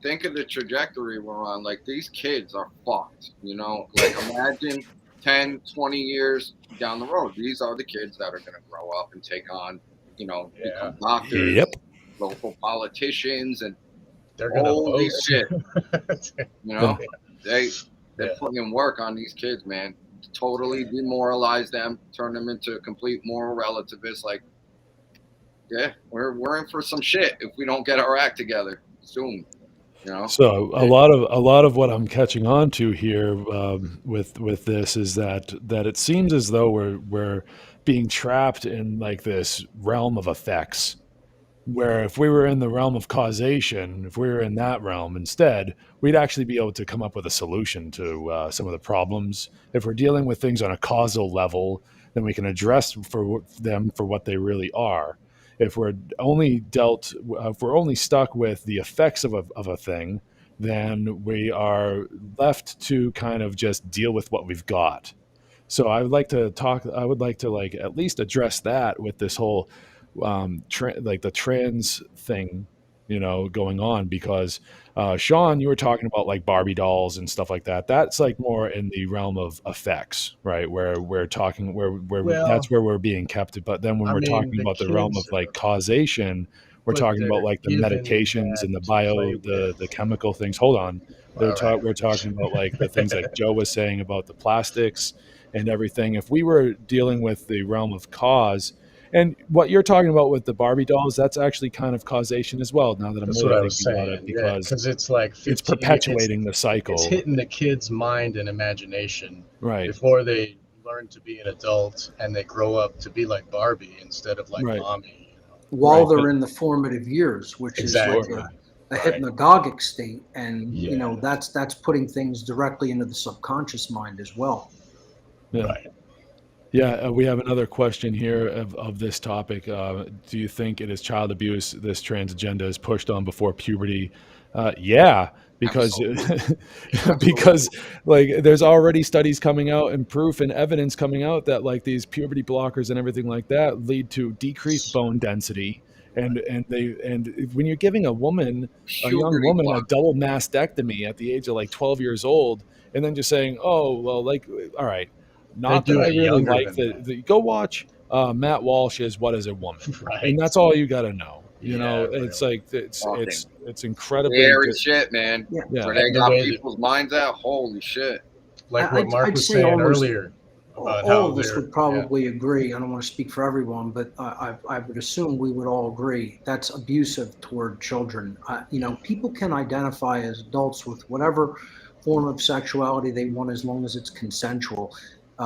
D: think of the trajectory we're on. Like, these kids are fucked, Like, imagine 10, 20 years down the road. These are the kids that are gonna grow up and take on, become doctors,
C: Yep.
D: local politicians, and
E: They're gonna
D: holy
E: vote.
D: shit.
C: Yeah.
D: They're putting work on these kids, man. Totally demoralize them, turn them into complete moral relativists. Like, yeah, we're in for some shit if we don't get our act together soon.
C: So a lot of what I'm catching on to here with this is that it seems as though we're being trapped in like this realm of effects, where if we were in the realm of causation, if we were in that realm instead, we'd actually be able to come up with a solution to some of the problems. If we're dealing with things on a causal level, then we can address for them for what they really are. If we're if we're only stuck with the effects of a thing, then we are left to kind of just deal with what we've got. So I would like to talk. I would like to like at least address that with this whole like the trans thing, going on, because Sean, you were talking about like Barbie dolls and stuff like that. That's like more in the realm of effects, right? Where we're talking where
E: Well,
C: that's where we're being kept. But then when
E: I
C: we're
E: mean,
C: talking
E: the
C: about the realm of
E: kids
C: like
E: are
C: causation, we're
E: what
C: talking about
E: they're
C: like the
E: given
C: medications
E: that
C: and
E: to play with.
C: the chemical things. Hold on.
E: All right.
C: We're talking about like the things like Joe was saying about the plastics and everything. If we were dealing with the realm of cause, and what you're talking about with the Barbie dolls, that's actually kind of causation as well, now that I'm
E: That's what
C: really
E: I was
C: thinking about it,
E: saying. Yeah,
C: because
E: because it's like
C: it's
E: 15.
C: perpetuating the
E: It's
C: cycle.
E: hitting the kid's mind and imagination
C: Right.
E: before they learn to be an adult and they grow up to be like Barbie instead of like
C: Right.
E: mommy.
G: While
C: Right.
G: they're in the formative years, which is like
E: Exactly.
G: a
E: Right.
G: hypnagogic state, and
E: Yeah.
G: that's putting things directly into the subconscious mind as well.
C: Yeah.
E: Right.
C: Yeah, we have another question here of this topic. Do you think it is child abuse this trans agenda is pushed on before puberty? Yeah, because
D: Absolutely.
C: because
D: Absolutely.
C: like there's already studies coming out and proof and evidence coming out that like these puberty blockers and everything like that lead to decreased bone density. And when you're giving a young
D: Puberty
C: woman, a
D: block.
C: double mastectomy at the age of like 12 years old, and then just saying, oh well, like all right.
E: They
C: Not that
E: do
C: I
E: it
C: really
E: younger
C: like
E: than that.
C: go watch Matt Walsh's What Is a Woman? And
E: Right.
C: that's all you got to know.
E: Yeah,
C: It's
E: really.
C: like
D: Fucking
C: it's incredibly
D: scary shit, man.
G: Yeah,
C: yeah.
D: Where they
E: The
D: got
E: way that,
D: people's minds at. Holy shit.
E: like what Mark
G: I'd
E: was
G: say
E: saying
G: almost
E: earlier about
G: all
E: how
G: of us
E: they're,
G: would
E: yeah,
G: probably agree. I don't want to speak for everyone, but I would assume we would all agree that's abusive toward children. People can identify as adults with whatever form of sexuality they want as long as it's consensual.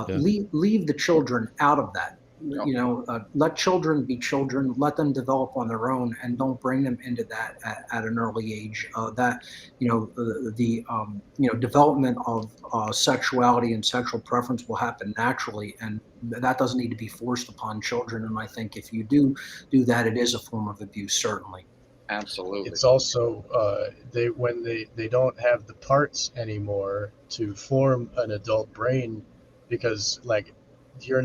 C: Yeah.
G: Leave the children out of that.
D: Yep.
G: Let children be children. Let them develop on their own, and don't bring them into that at an early age. The development of sexuality and sexual preference will happen naturally, and that doesn't need to be forced upon children. And I think if you do that, it is a form of abuse, certainly.
D: Absolutely.
E: it's also they don't have the parts anymore to form an adult brain, because like your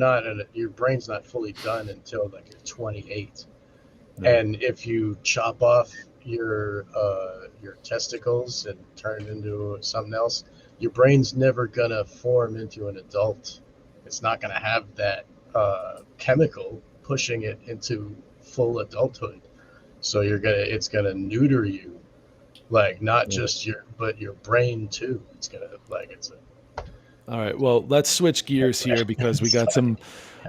E: brain's not fully done until like you're 28.
C: No.
E: And if you chop off your testicles and turn it into something else, your brain's never gonna form into an adult. It's not gonna have that chemical pushing it into full adulthood. So it's gonna neuter you, like not just your brain too. It's gonna like it's a
C: All right. Well, let's switch gears here because we got some.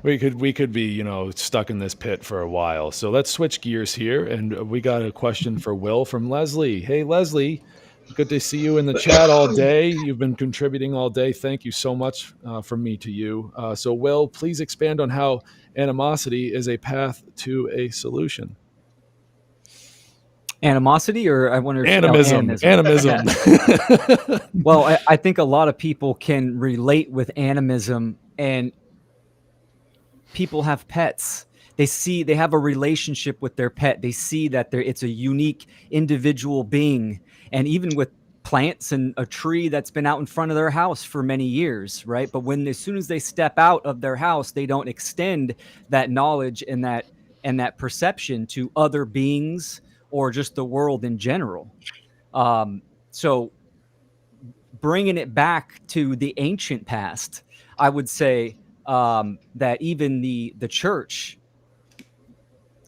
C: We could be stuck in this pit for a while. So let's switch gears here, and we got a question for Will from Leslie. Hey Leslie, good to see you in the chat all day. You've been contributing all day. Thank you so much from me to you. So Will, please expand on how animosity is a path to a solution.
F: Animosity, or I wonder if
C: Animism.
F: animism. Well, I think a lot of people can relate with animism, and people have pets. They have a relationship with their pet. They see that it's a unique individual being. And even with plants and a tree that's been out in front of their house for many years, right? But as soon as they step out of their house, they don't extend that knowledge and that perception to other beings or just the world in general. So bringing it back to the ancient past, I would say that even the church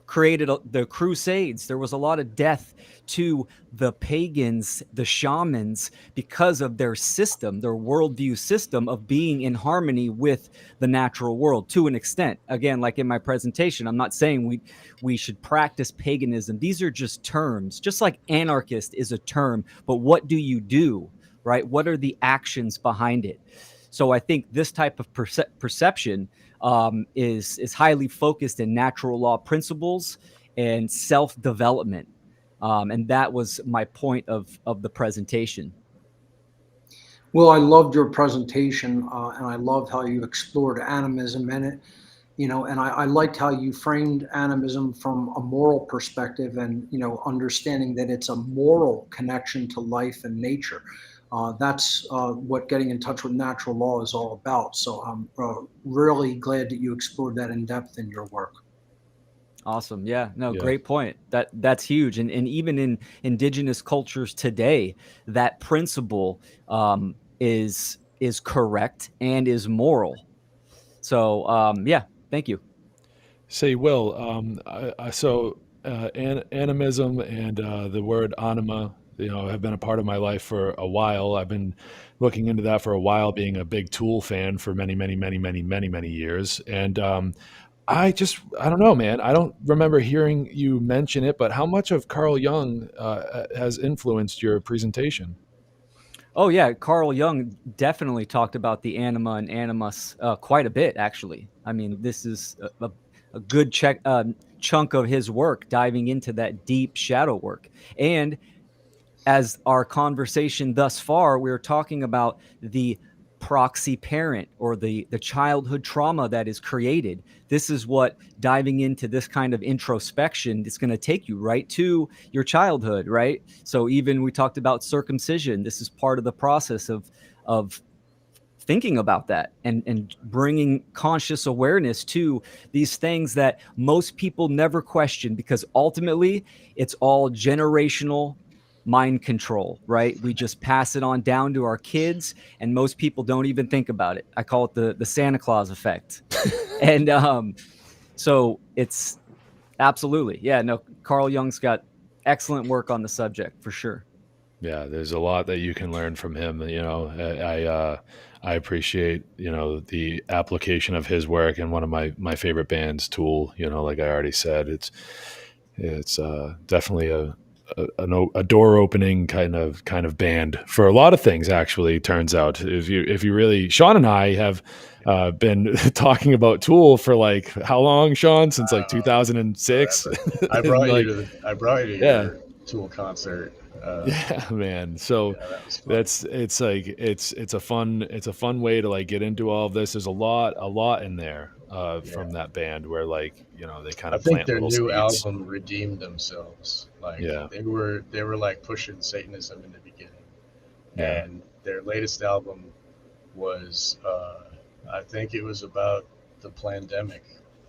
F: created the Crusades. There was a lot of death to the pagans, the shamans, because of their system, their worldview system of being in harmony with the natural world to an extent. Again, like in my presentation, I'm not saying we should practice paganism. These are just terms, just like anarchist is a term, but what do you do, right? What are the actions behind it? So I think this type of perception is highly focused in natural law principles and self-development. And that was my point of the presentation.
G: Well, I loved your presentation, and I loved how you explored animism in it. And I liked how you framed animism from a moral perspective, and understanding that it's a moral connection to life and nature. That's what getting in touch with natural law is all about. So I'm really glad that you explored that in depth in your work.
F: Awesome. Yeah, no, great point. That's huge. And even in indigenous cultures today, that principle is correct and is moral. So yeah, thank you.
C: Say, Will, animism and the word anima, have been a part of my life for a while. I've been looking into that for a while, being a big Tool fan for many, many, many, many, many, many years. And I don't know, man. I don't remember hearing you mention it, but how much of Carl Jung has influenced your presentation?
F: Oh yeah, Carl Jung definitely talked about the anima and animus quite a bit, actually. I mean, this is a good chunk of his work, diving into that deep shadow work. And as our conversation thus far, we're talking about the proxy parent, or the childhood trauma that is created. This is what diving into this kind of introspection is going to take you right to your childhood, right? So even we talked about circumcision. This is part of the process of thinking about that and bringing conscious awareness to these things that most people never question, because ultimately it's all generational mind control, right? We just pass it on down to our kids, and most people don't even think about it. I call it the Santa Claus effect. And so it's absolutely, yeah, no, Carl Jung's got excellent work on the subject for sure.
C: Yeah, there's a lot that you can learn from him. I appreciate, the application of his work, and one of my favorite bands, Tool. Like I already said, it's definitely a door opening kind of band for a lot of things. Actually, turns out, if you really, Sean and I have been talking about Tool for like how long, Sean? Since like 2006.
E: I brought you to your Tool concert.
C: Yeah, man. So it's a fun way to like get into all of this. There's a lot in there from that band where they kind of
E: I think
C: plant
E: their
C: little
E: new
C: seeds.
E: album redeemed themselves. They were like pushing Satanism in the beginning, and their latest album was I think it was about the pandemic.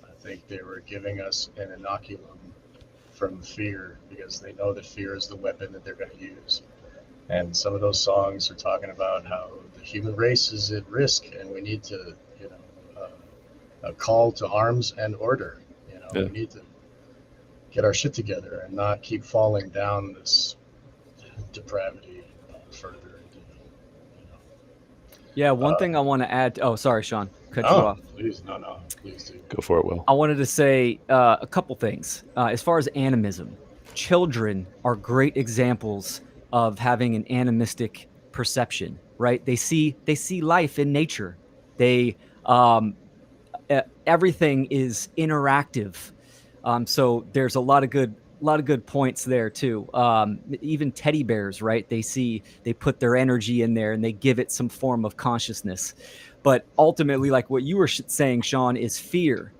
E: I think they were giving us an inoculum from fear, because they know that fear is the weapon that they're going to use. And some of those songs are talking about how the human race is at risk, and we need to, a call to arms and order. We need to get our shit together and not keep falling down this depravity further.
F: Yeah, one thing I want to add. Oh, sorry, Sean. Cut you off.
E: Please, no, please do.
C: Go for it, Will.
F: I wanted to say a couple things. As far as animism, children are great examples of having an animistic perception, right? They see life in nature. They everything is interactive. So there's a lot of good points there too. Even teddy bears, right? They put their energy in there and they give it some form of consciousness. But ultimately, like what you were saying, Sean, is fear.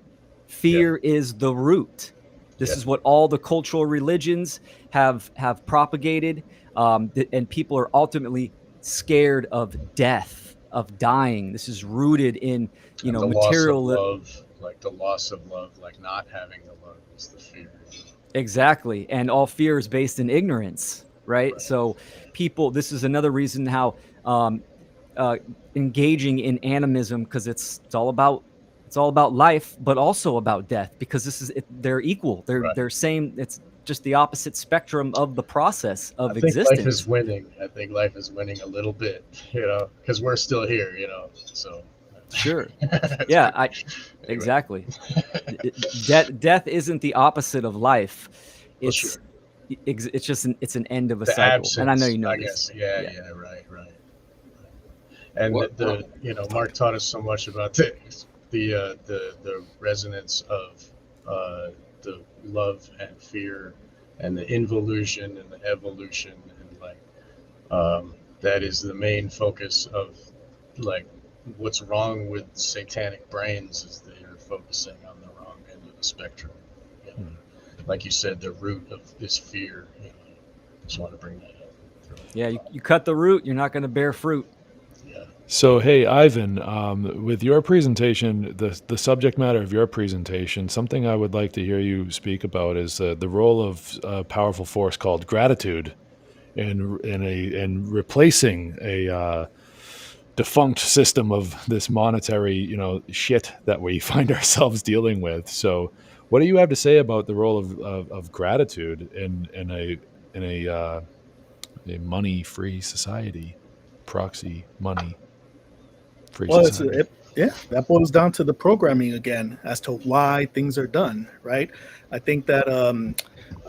F: Fear is the root. This is what all the cultural religions have propagated, and people are ultimately scared of death, of dying. This is rooted in
E: the
F: material
E: loss of love, like the loss of love, like not having the love is the fear.
F: Exactly. And all fear is based in ignorance, right? So people, this is another reason how uh, engaging in animism, because it's all about life, but also about death, because they're equal. They're same. It's just the opposite spectrum of the process
E: I
F: of
E: think life is
F: existence.
E: winning. I think life is winning a little bit, because we're still here, So
F: Sure.
E: that's
F: Yeah.
E: anyway.
F: Exactly. Death isn't the opposite of life.
E: Well,
F: It's
E: sure.
F: it's just it's an end of a
E: The
F: cycle. And I know
E: absence,
F: you know
E: I
F: this.
E: guess. Yeah,
F: Yeah.
E: yeah, right. And
D: What?
E: Mark taught us so much about the resonance of the love and fear, and the involution and the evolution, and that is the main focus of like what's wrong with satanic brains is they're focusing on the wrong end of the spectrum. Like you said, the root of this fear. Just want to bring that up.
F: Yeah, you cut the root, you're not going to bear fruit.
E: Yeah.
C: So, hey, Ivan, with your presentation, the subject matter of your presentation, something I would like to hear you speak about is the role of a powerful force called gratitude in replacing a defunct system of this monetary, shit that we find ourselves dealing with. So, what do you have to say about the role of gratitude in a money-free society, proxy money? Free
H: Well,
C: society.
H: yeah, that boils down to the programming again as to why things are done, right? I think that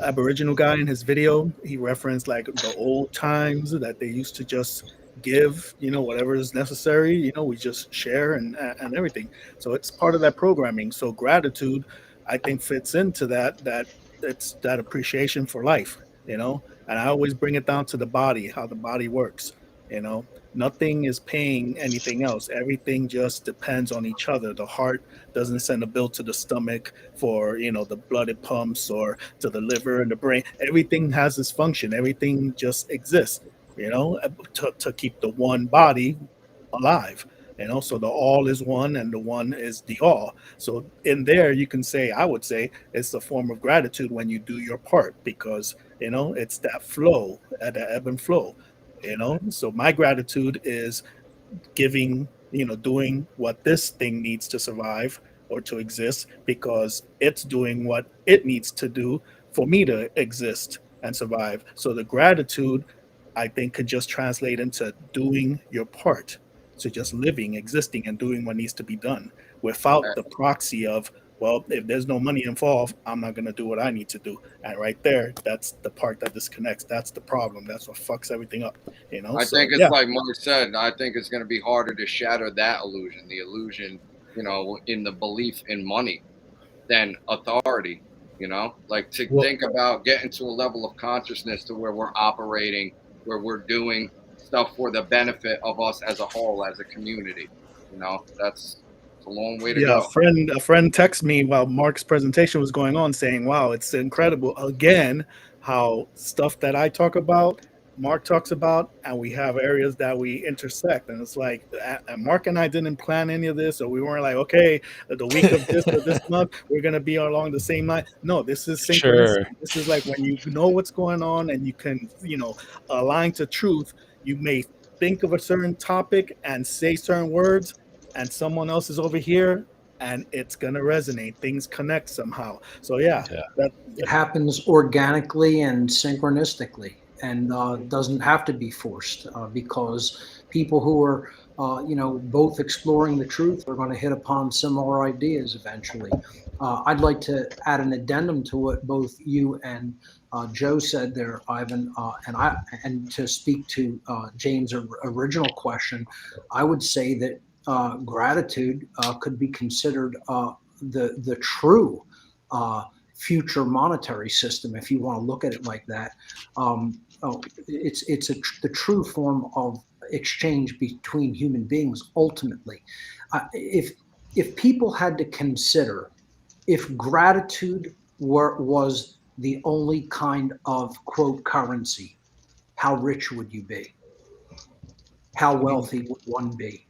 H: Aboriginal guy in his video, he referenced like the old times that they used to just give, whatever is necessary, we just share and everything. So it's part of that programming. So gratitude, I think, fits into that it's that appreciation for life, and I always bring it down to the body, how the body works, you know. Nothing is paying anything else. Everything just depends on each other. The heart doesn't send a bill to the stomach for, the blood it pumps, or to the liver and the brain. Everything has this function. Everything just exists, to keep the one body alive. So the all is one and the one is the all. So in there, you can say, I would say, it's a form of gratitude when you do your part, because it's that flow, that ebb and flow. So my gratitude is giving, doing what this thing needs to survive or to exist, because it's doing what it needs to do for me to exist and survive. So the gratitude, I think, could just translate into doing your part. So just living, existing, and doing what needs to be done without the proxy of, well, if there's no money involved, I'm not going to do what I need to do. And right there, that's the part that disconnects. That's the problem. That's what fucks everything up.
D: I
H: So
D: think it's
H: yeah.
D: like Mark said. I think it's going to be harder to shatter that illusion, the illusion, in the belief in money, than authority. Like to think about getting to a level of consciousness to where we're operating, where we're doing stuff for the benefit of us as a whole, as a community. That's a long way to
H: Yeah,
D: go.
H: a friend texted me while Mark's presentation was going on, saying, "Wow, it's incredible again how stuff that I talk about, Mark talks about, and we have areas that we intersect." And it's like, and Mark and I didn't plan any of this, or we weren't like, "Okay, the week of this or this month, we're gonna be along the same line." No, this is
C: Sure.
H: synchronicity. This is like when you know what's going on and you can, align to truth. You may think of a certain topic and say certain words, and someone else is over here, and it's gonna resonate. Things connect somehow. So yeah,
C: Yeah.
G: It happens organically and synchronistically, and doesn't have to be forced, because people who are both exploring the truth are going to hit upon similar ideas eventually. I'd like to add an addendum to what both you and Joe said there, Ivan, and to speak to James' original question. I would say that gratitude could be considered the true future monetary system, if you want to look at it like that. It's the true form of exchange between human beings. Ultimately, if people had to consider if gratitude was the only kind of quote currency, how rich would you be? How wealthy would one be?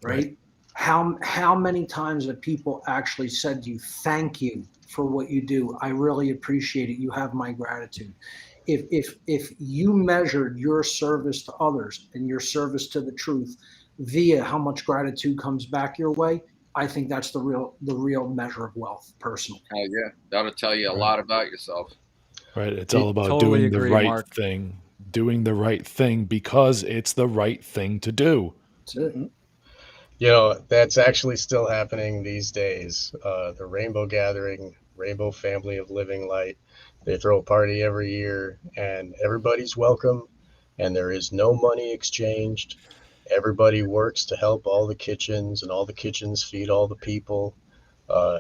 G: Right? How many times have people actually said to you, "Thank you for what you do. I really appreciate it. You have my gratitude. If you measured your service to others and your service to the truth via how much gratitude comes back your way, I think that's the real measure of wealth, personally.
D: Oh yeah, that'll tell you a lot about yourself.
C: Right. It's all about
F: Totally
C: doing the
F: agree,
C: right
F: Mark.
C: thing, doing the right thing because it's the right thing to do.
G: That's it.
E: You know, that's actually still happening these days. The Rainbow Gathering, Rainbow Family of Living Light, they throw a party every year and everybody's welcome and there is no money exchanged. Everybody works to help all the kitchens and all the kitchens feed all the people.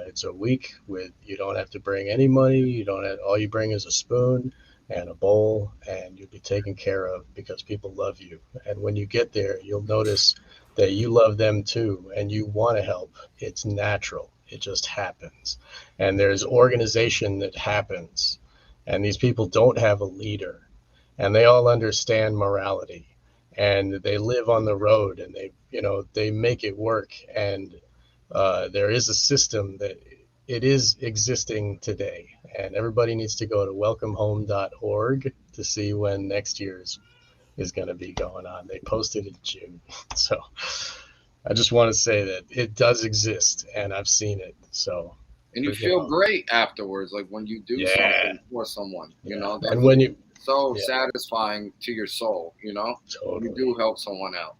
E: It's a week with you don't have to bring any money. You don't have all you bring is a spoon and a bowl, and you'll be taken care of because people love you. And when you get there, you'll notice that you love them too, and you want to help. It's natural. It just happens, and there's organization that happens, and these people don't have a leader, and they all understand morality, and they live on the road, and they make it work, and there is a system that it is existing today, and everybody needs to go to welcomehome.org to see when next year's is going to be going on. They posted in June. So I just want to say that it does exist and I've seen it. So
D: and you feel great afterwards, like when you do something for someone, you know, that's
E: and when you
D: so satisfying to your soul, you know,
E: totally.
D: you do help someone out.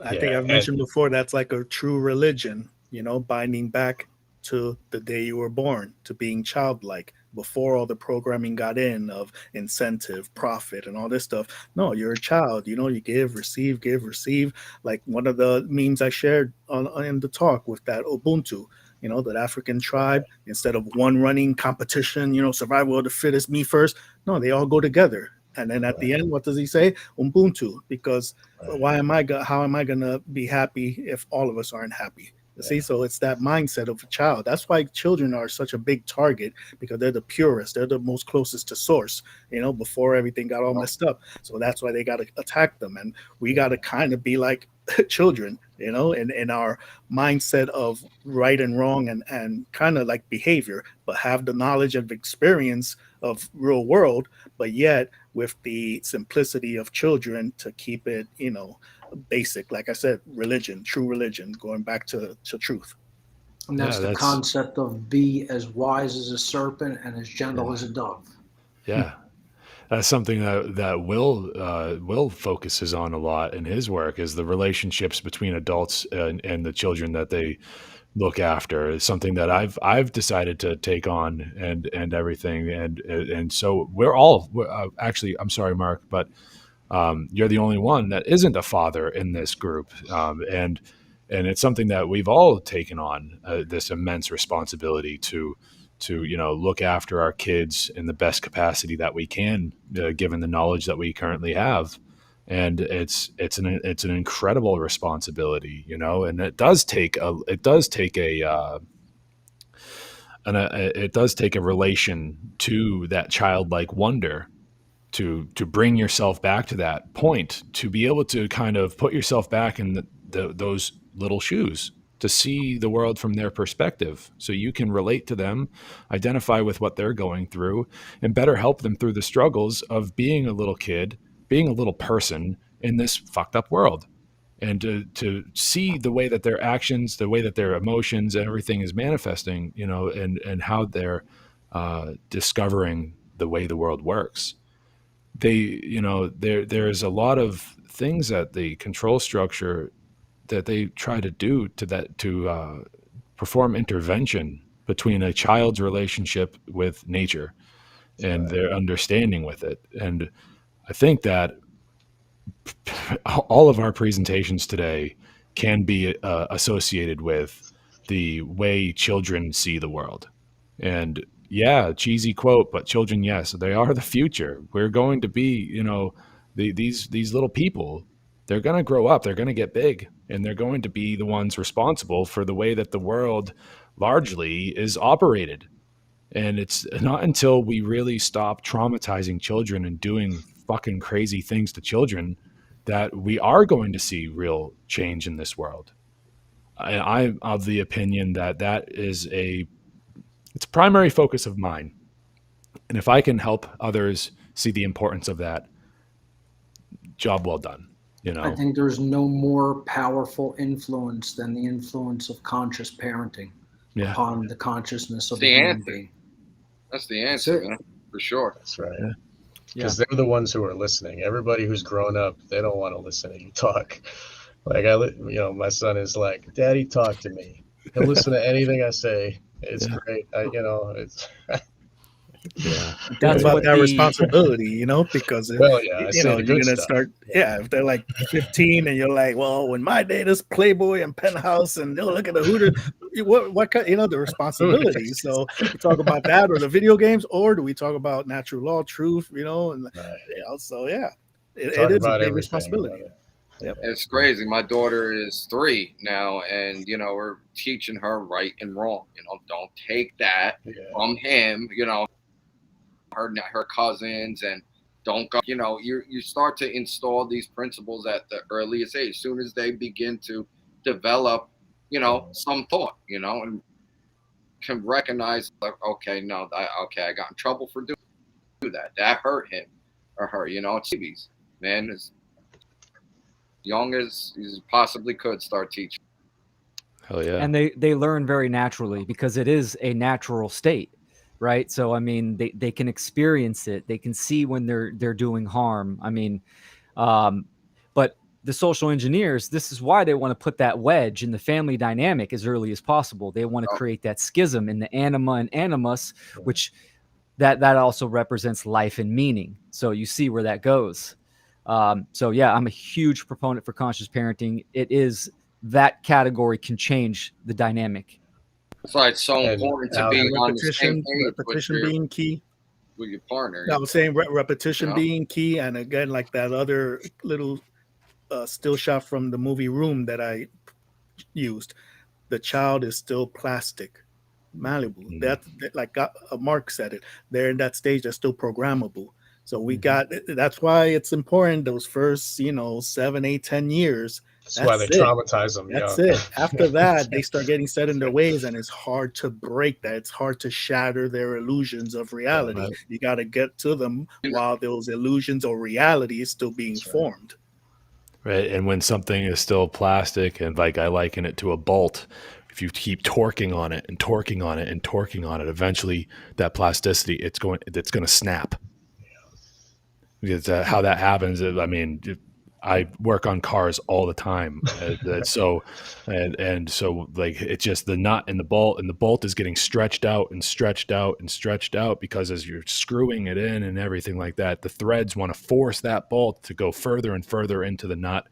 H: I think I've mentioned before, that's like a true religion, you know, binding back to the day you were born, to being childlike before all the programming got in of incentive, profit, and all this stuff. No, you're a child, you know, you give, receive. Like one of the memes I shared in the talk with that Ubuntu, you know, that African tribe, instead of one running competition, you know, survival of the fittest, me first. No, they all go together. And then at the end, what does he say? Ubuntu, because how am I going to be happy if all of us aren't happy? See, so it's that mindset of a child. That's why children are such a big target, because they're the purest. They're the most closest to source, you know, before everything got all messed up. So that's why they got to attack them. And we got to kind of be like children, you know, in our mindset of right and wrong and kind of like behavior, but have the knowledge and experience of real world, but yet with the simplicity of children to keep it, you know, basic. Like I said, religion, true religion, going back to truth.
G: And that's the concept of be as wise as a serpent and as gentle as a dove.
C: Yeah. That's something that Will focuses on a lot in his work, is the relationships between adults and the children that they look after. Is something that I've decided to take on and everything. And so actually, I'm sorry, Mark, but you're the only one that isn't a father in this group. And it's something that we've all taken on, this immense responsibility to look after our kids in the best capacity that we can, given the knowledge that we currently have. And it's an incredible responsibility, you know, and it does take a relation to that childlike wonder to bring yourself back to that point, to be able to kind of put yourself back in those little shoes, to see the world from their perspective, so you can relate to them, identify with what they're going through, and better help them through the struggles of being a little kid, being a little person in this fucked up world. And to see the way that their actions, the way that their emotions and everything is manifesting, you know, and how they're discovering the way the world works. There's a lot of things that the control structure that they try to do to perform intervention between a child's relationship with nature and their understanding with it. And I think that all of our presentations today can be associated with the way children see the world. And yeah, cheesy quote, but children, yes, they are the future. We're going to be, you know, these little people. They're going to grow up. They're going to get big, and they're going to be the ones responsible for the way that the world largely is operated. And it's not until we really stop traumatizing children and doing fucking crazy things to children that we are going to see real change in this world. I'm of the opinion that is a It's a primary focus of mine. And if I can help others see the importance of that, job well done.
G: I think there's no more powerful influence than the influence of conscious parenting upon the consciousness of the human being.
D: That's the answer, man, for sure.
E: That's right. Because they're the ones who are listening. Everybody who's grown up, they don't want to listen to you talk. Like my son is like, "Daddy, talk to me." He'll listen to anything I say. It's great. It's.
H: That's about that responsibility, because
E: you're
H: gonna start. If they're like 15 and you're like, well, when my data's Playboy and Penthouse and they'll look at the Hooters, what kind, the responsibility. So we talk about that or the video games, or do we talk about natural law, truth, and so it is a big responsibility.
D: Yep. It's crazy. My daughter is 3 now, and we're teaching her right and wrong. Don't take that from him. Her cousins, and don't go. You start to install these principles at the earliest age. As soon as they begin to develop, some thought, and can recognize, like, okay, no, I got in trouble for doing that. That hurt him or her. It's babies, man. As young as you possibly could, start teaching.
C: Hell yeah.
F: And they learn very naturally because it is a natural state. Right. So, I mean, they can experience it. They can see when they're doing harm. I mean, but the social engineers, this is why they want to put that wedge in the family dynamic as early as possible. They want to create that schism in the anima and animus, which that also represents life and meaning. So you see where that goes. So, yeah, I'm a huge proponent for conscious parenting. It is that category can change the dynamic.
D: That's why it's so important to be on the same page
H: repetition being key
D: with your partner.
H: I was saying repetition being key, and again, like that other little still shot from the movie Room that I used, the child is still plastic, malleable. That like Mark said it. They're in that stage. They're still programmable. So that's why it's important those first 7, 8, 10 years.
E: That's why they traumatize them.
H: That's it. After that, they start getting set in their ways, and it's hard to break that. It's hard to shatter their illusions of reality. Right. You got to get to them while those illusions or reality is still being formed.
C: Right. And when something is still plastic, and like I liken it to a bolt, if you keep torquing on it and torquing on it and torquing on it, eventually that plasticity, it's going to snap. Because how that happens, I mean, I work on cars all the time. So like it's just the nut and the bolt is getting stretched out and stretched out and stretched out, because as you're screwing it in and everything like that, the threads want to force that bolt to go further and further into the nut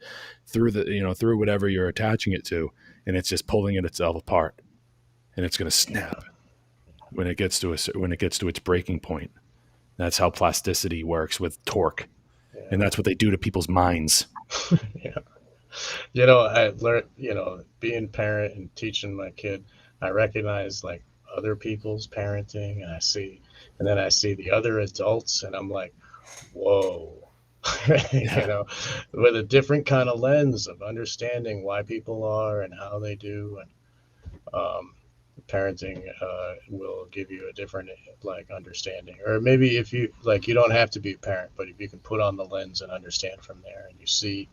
C: through through whatever you're attaching it to. And it's just pulling itself apart, and it's going to snap when it gets to its breaking point. That's how plasticity works with torque. And that's what they do to people's minds.
E: I learned, being a parent and teaching my kid, I recognize like other people's parenting, and then I see the other adults, and I'm like, whoa, with a different kind of lens of understanding why people are and how they do. And parenting will give you a different understanding. Or maybe if you you don't have to be a parent, but if you can put on the lens and understand from there, and you see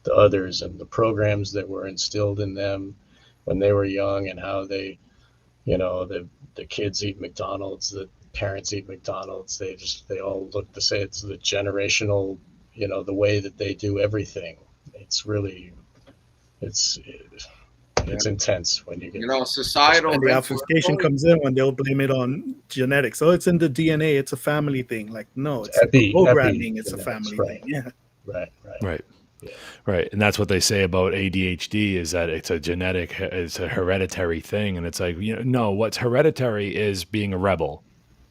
E: the others and the programs that were instilled in them when they were young, and how they, the kids eat McDonald's, the parents eat McDonald's, they all look the same. It's the generational, the way that they do everything. It's really, it's intense when you get
D: societal.
H: And the obfuscation comes in when they'll blame it on genetics. So it's in the DNA. It's a family thing. Like, no, it's programming. It's a family thing. Yeah.
C: Right. Yeah. Right. And that's what they say about ADHD, is that it's a hereditary thing. And it's like, no, what's hereditary is being a rebel.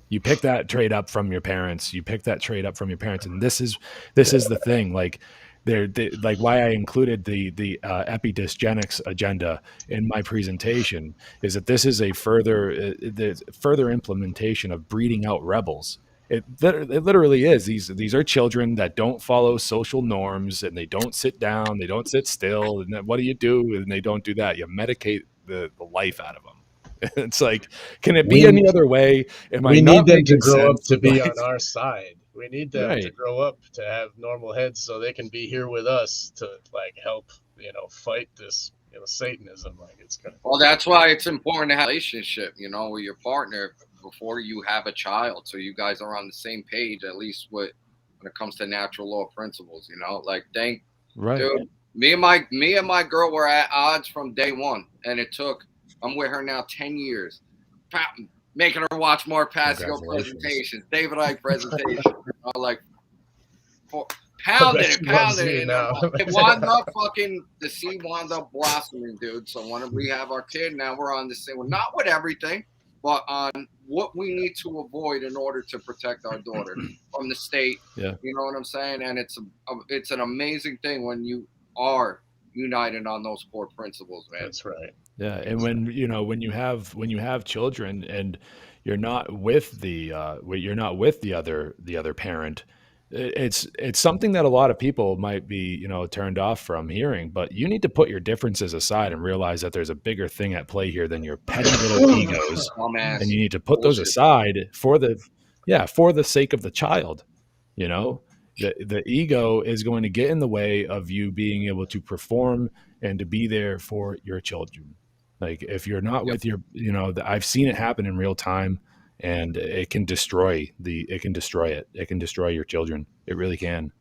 C: You pick that trait up from your parents. And this is the thing. Like, like why I included the epidysgenics agenda in my presentation is that this is a further implementation of breeding out rebels. It literally is. These are children that don't follow social norms, and they don't sit down, they don't sit still. And then what do? And they don't do that. You medicate the life out of them. It's like, can it be any other way?
E: We need them to grow up to be on our side. We need them to grow up to have normal heads so they can be here with us to like help, fight this, Satanism. Like it's gonna.
D: Well, that's why it's important to have a relationship, with your partner before you have a child, so you guys are on the same page, at least when it comes to natural law principles. Like dude, me and my girl were at odds from day one, and it took. I'm with her now 10 years, making her watch Mark Passio presentations, David Icke presentations, like pounding it. It wound up the seed wound up blossoming, dude. So when we have our kid, now we're on the same. Well, not with everything, but on what we need to avoid in order to protect our daughter from the state.
C: Yeah.
D: You know what I'm saying? And it's an amazing thing when you are united on those core principles, man.
E: That's right.
C: Yeah, and when you have children and you're not with the other parent, it's something that a lot of people might be turned off from hearing. But you need to put your differences aside and realize that there's a bigger thing at play here than your petty little egos, and you need to put those aside for the sake of the child. The ego is going to get in the way of you being able to perform and to be there for your children. Like if you're not with your, I've seen it happen in real time, and it can destroy it can destroy your children. It really can.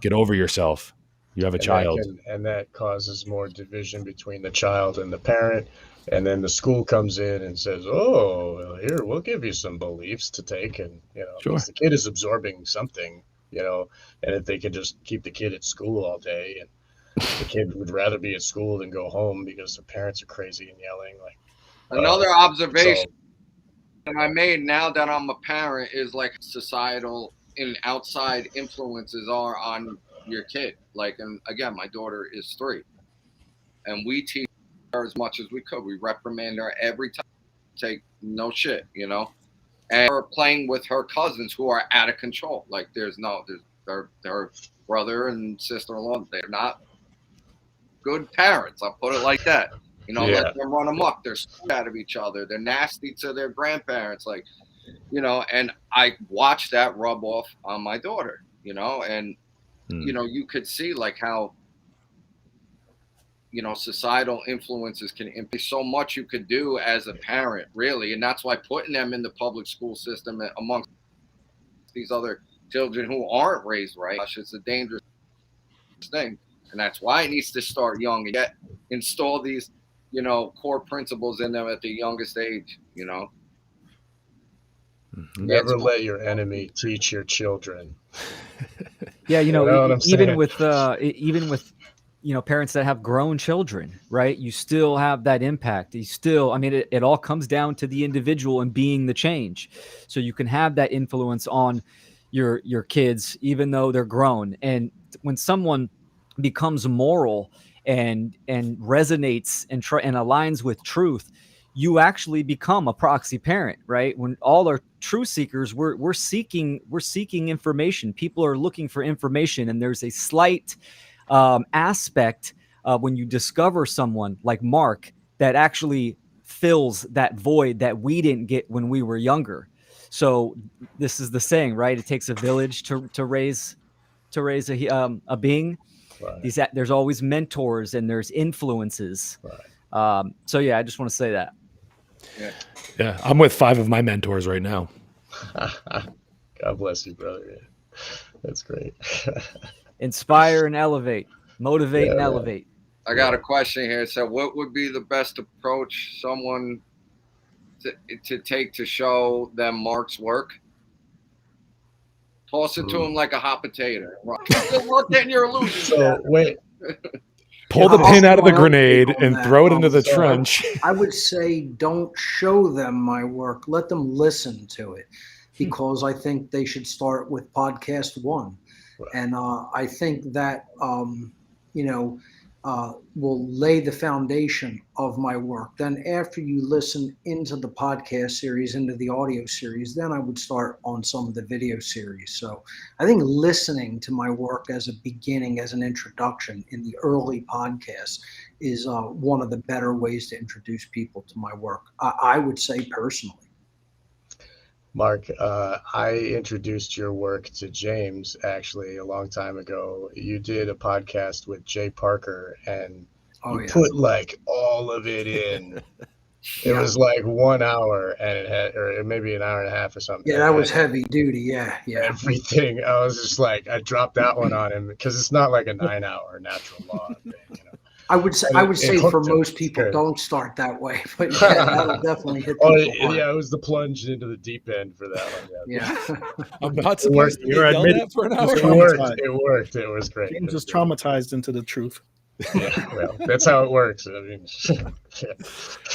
C: Get over yourself. You have a child.
E: And that causes more division between the child and the parent. And then the school comes in and says, oh, well, here, we'll give you some beliefs to take. And, because the kid is absorbing something, and if they could just keep the kid at school all day, and the kid would rather be at school than go home because their parents are crazy and yelling. Like
D: another observation that I made now that I'm a parent is like societal and outside influences are on your kid. Like, and again, my daughter is 3, and we teach her as much as we could. We reprimand her every time. Take no shit, and we're playing with her cousins who are out of control. Like there's their brother and sister-in-law. They're not good parents. I'll put it like that. Let them run amok. They're screwed out of each other. They're nasty to their grandparents. Like, and I watched that rub off on my daughter, and, you could see like how, societal influences can impact so much you could do as a parent, really. And that's why putting them in the public school system amongst these other children who aren't raised right, it's a dangerous thing. And that's why it needs to start young and yet install these, core principles in them at the youngest age,
E: Never let your enemy teach your children.
F: Yeah, even with parents that have grown children, right? You still have that impact. It all comes down to the individual and being the change. So you can have that influence on your kids, even though they're grown. And when someone becomes moral and resonates and aligns with truth, you actually become a proxy parent, right? When all our truth seekers, we're seeking information. People are looking for information, and there's a slight aspect when you discover someone like Mark that actually fills that void that we didn't get when we were younger. So this is the saying, right? It takes a village to raise a being. Right. There's always mentors and there's influences. Right. So yeah, I just want to say that.
C: Yeah, I'm with 5 of my mentors right now.
E: God bless you, brother. Yeah. That's great.
F: Inspire and elevate, motivate and elevate.
D: I got a question here. So what would be the best approach someone to take to show them Mark's work? Toss it to him like a hot potato. Good luck getting your illusion.
E: So wait.
C: Pull the pin out of the grenade and throw it into the trench.
G: I would say don't show them my work. Let them listen to it, because I think they should start with podcast 1. Right. And I think that, will lay the foundation of my work. Then after you listen into the podcast series, into the audio series, then I would start on some of the video series. So I think listening to my work as a beginning, as an introduction in the early podcasts is one of the better ways to introduce people to my work, I would say personally.
E: Mark, I introduced your work to James actually a long time ago. You did a podcast with Jay Parker, and you put like all of it in. It was like 1 hour, and it had, or maybe an hour and a half or something.
G: Yeah, that was heavy duty. Yeah.
E: Everything. I was just like, I dropped that one on him because it's not like a 9-hour natural law thing, you know.
G: I would say for most people, don't start that way, but yeah, that'll definitely hit people hard.
E: Yeah, it was the plunge into the deep end for that one.
G: Yeah.
C: I'm not supposed to get yelled at for an hour.
E: It worked. It was great.
H: James was traumatized into the truth.
E: Yeah, well, that's how it works. I mean,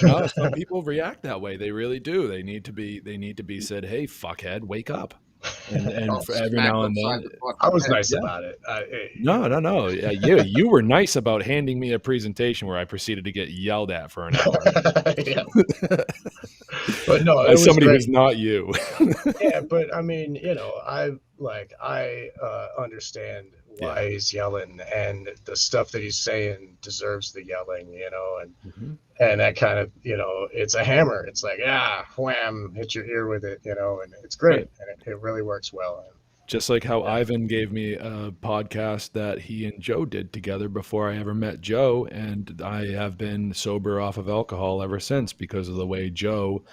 C: no, some people react that way. They really do. They need to be said, "Hey, fuckhead, wake up." And for every now and then,
E: I was nice about it.
C: No. Yeah, you were nice about handing me a presentation where I proceeded to get yelled at for an hour.
E: But no,
C: as somebody who's not you.
E: Yeah, but I mean, you know, I understand why he's yelling, and the stuff that he's saying deserves the yelling, you know, and that kind of, you know, it's a hammer. It's like, wham, hit your ear with it, you know, and it's great, and it really works well.
C: Just like how Ivan gave me a podcast that he and Joe did together before I ever met Joe, and I have been sober off of alcohol ever since because of the way Joe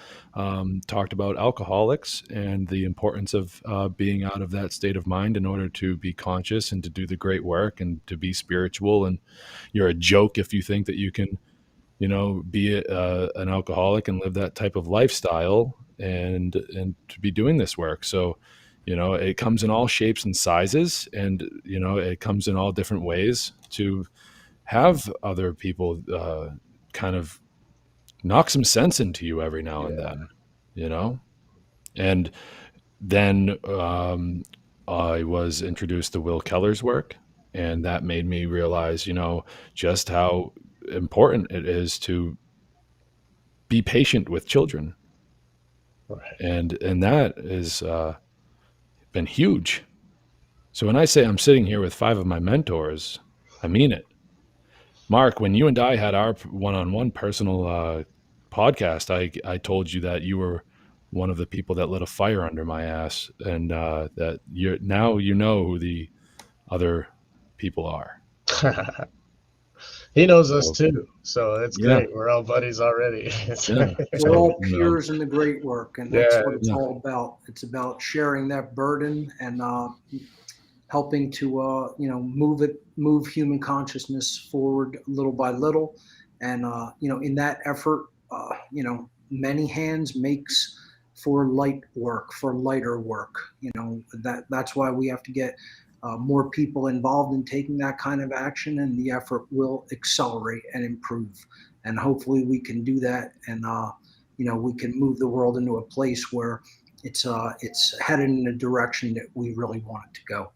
C: talked about alcoholics and the importance of being out of that state of mind in order to be conscious and to do the great work and to be spiritual. And you're a joke if you think that you can, you know, be an alcoholic and live that type of lifestyle and to be doing this work. So, you know, it comes in all shapes and sizes, and, you know, it comes in all different ways to have other people kind of knock some sense into you every now and then, you know? And then I was introduced to Will Keller's work, and that made me realize, you know, just how important it is to be patient with children.
E: Right.
C: And that is been huge. So when I say I'm sitting here with 5 of my mentors, I mean it. Mark, when you and I had our one-on-one personal podcast, I told you that you were one of the people that lit a fire under my ass, and that now you know who the other people are.
E: He knows us too, so it's great. We're all buddies already.
G: We're all peers in the great work, and that's what it's all about. It's about sharing that burden and helping to you know, move human consciousness forward little by little. And you know, in that effort, you know, many hands makes for light work, for lighter work. You know, that's why we have to get more people involved in taking that kind of action, and the effort will accelerate and improve. And hopefully we can do that, and you know, we can move the world into a place where it's headed in a direction that we really want it to go.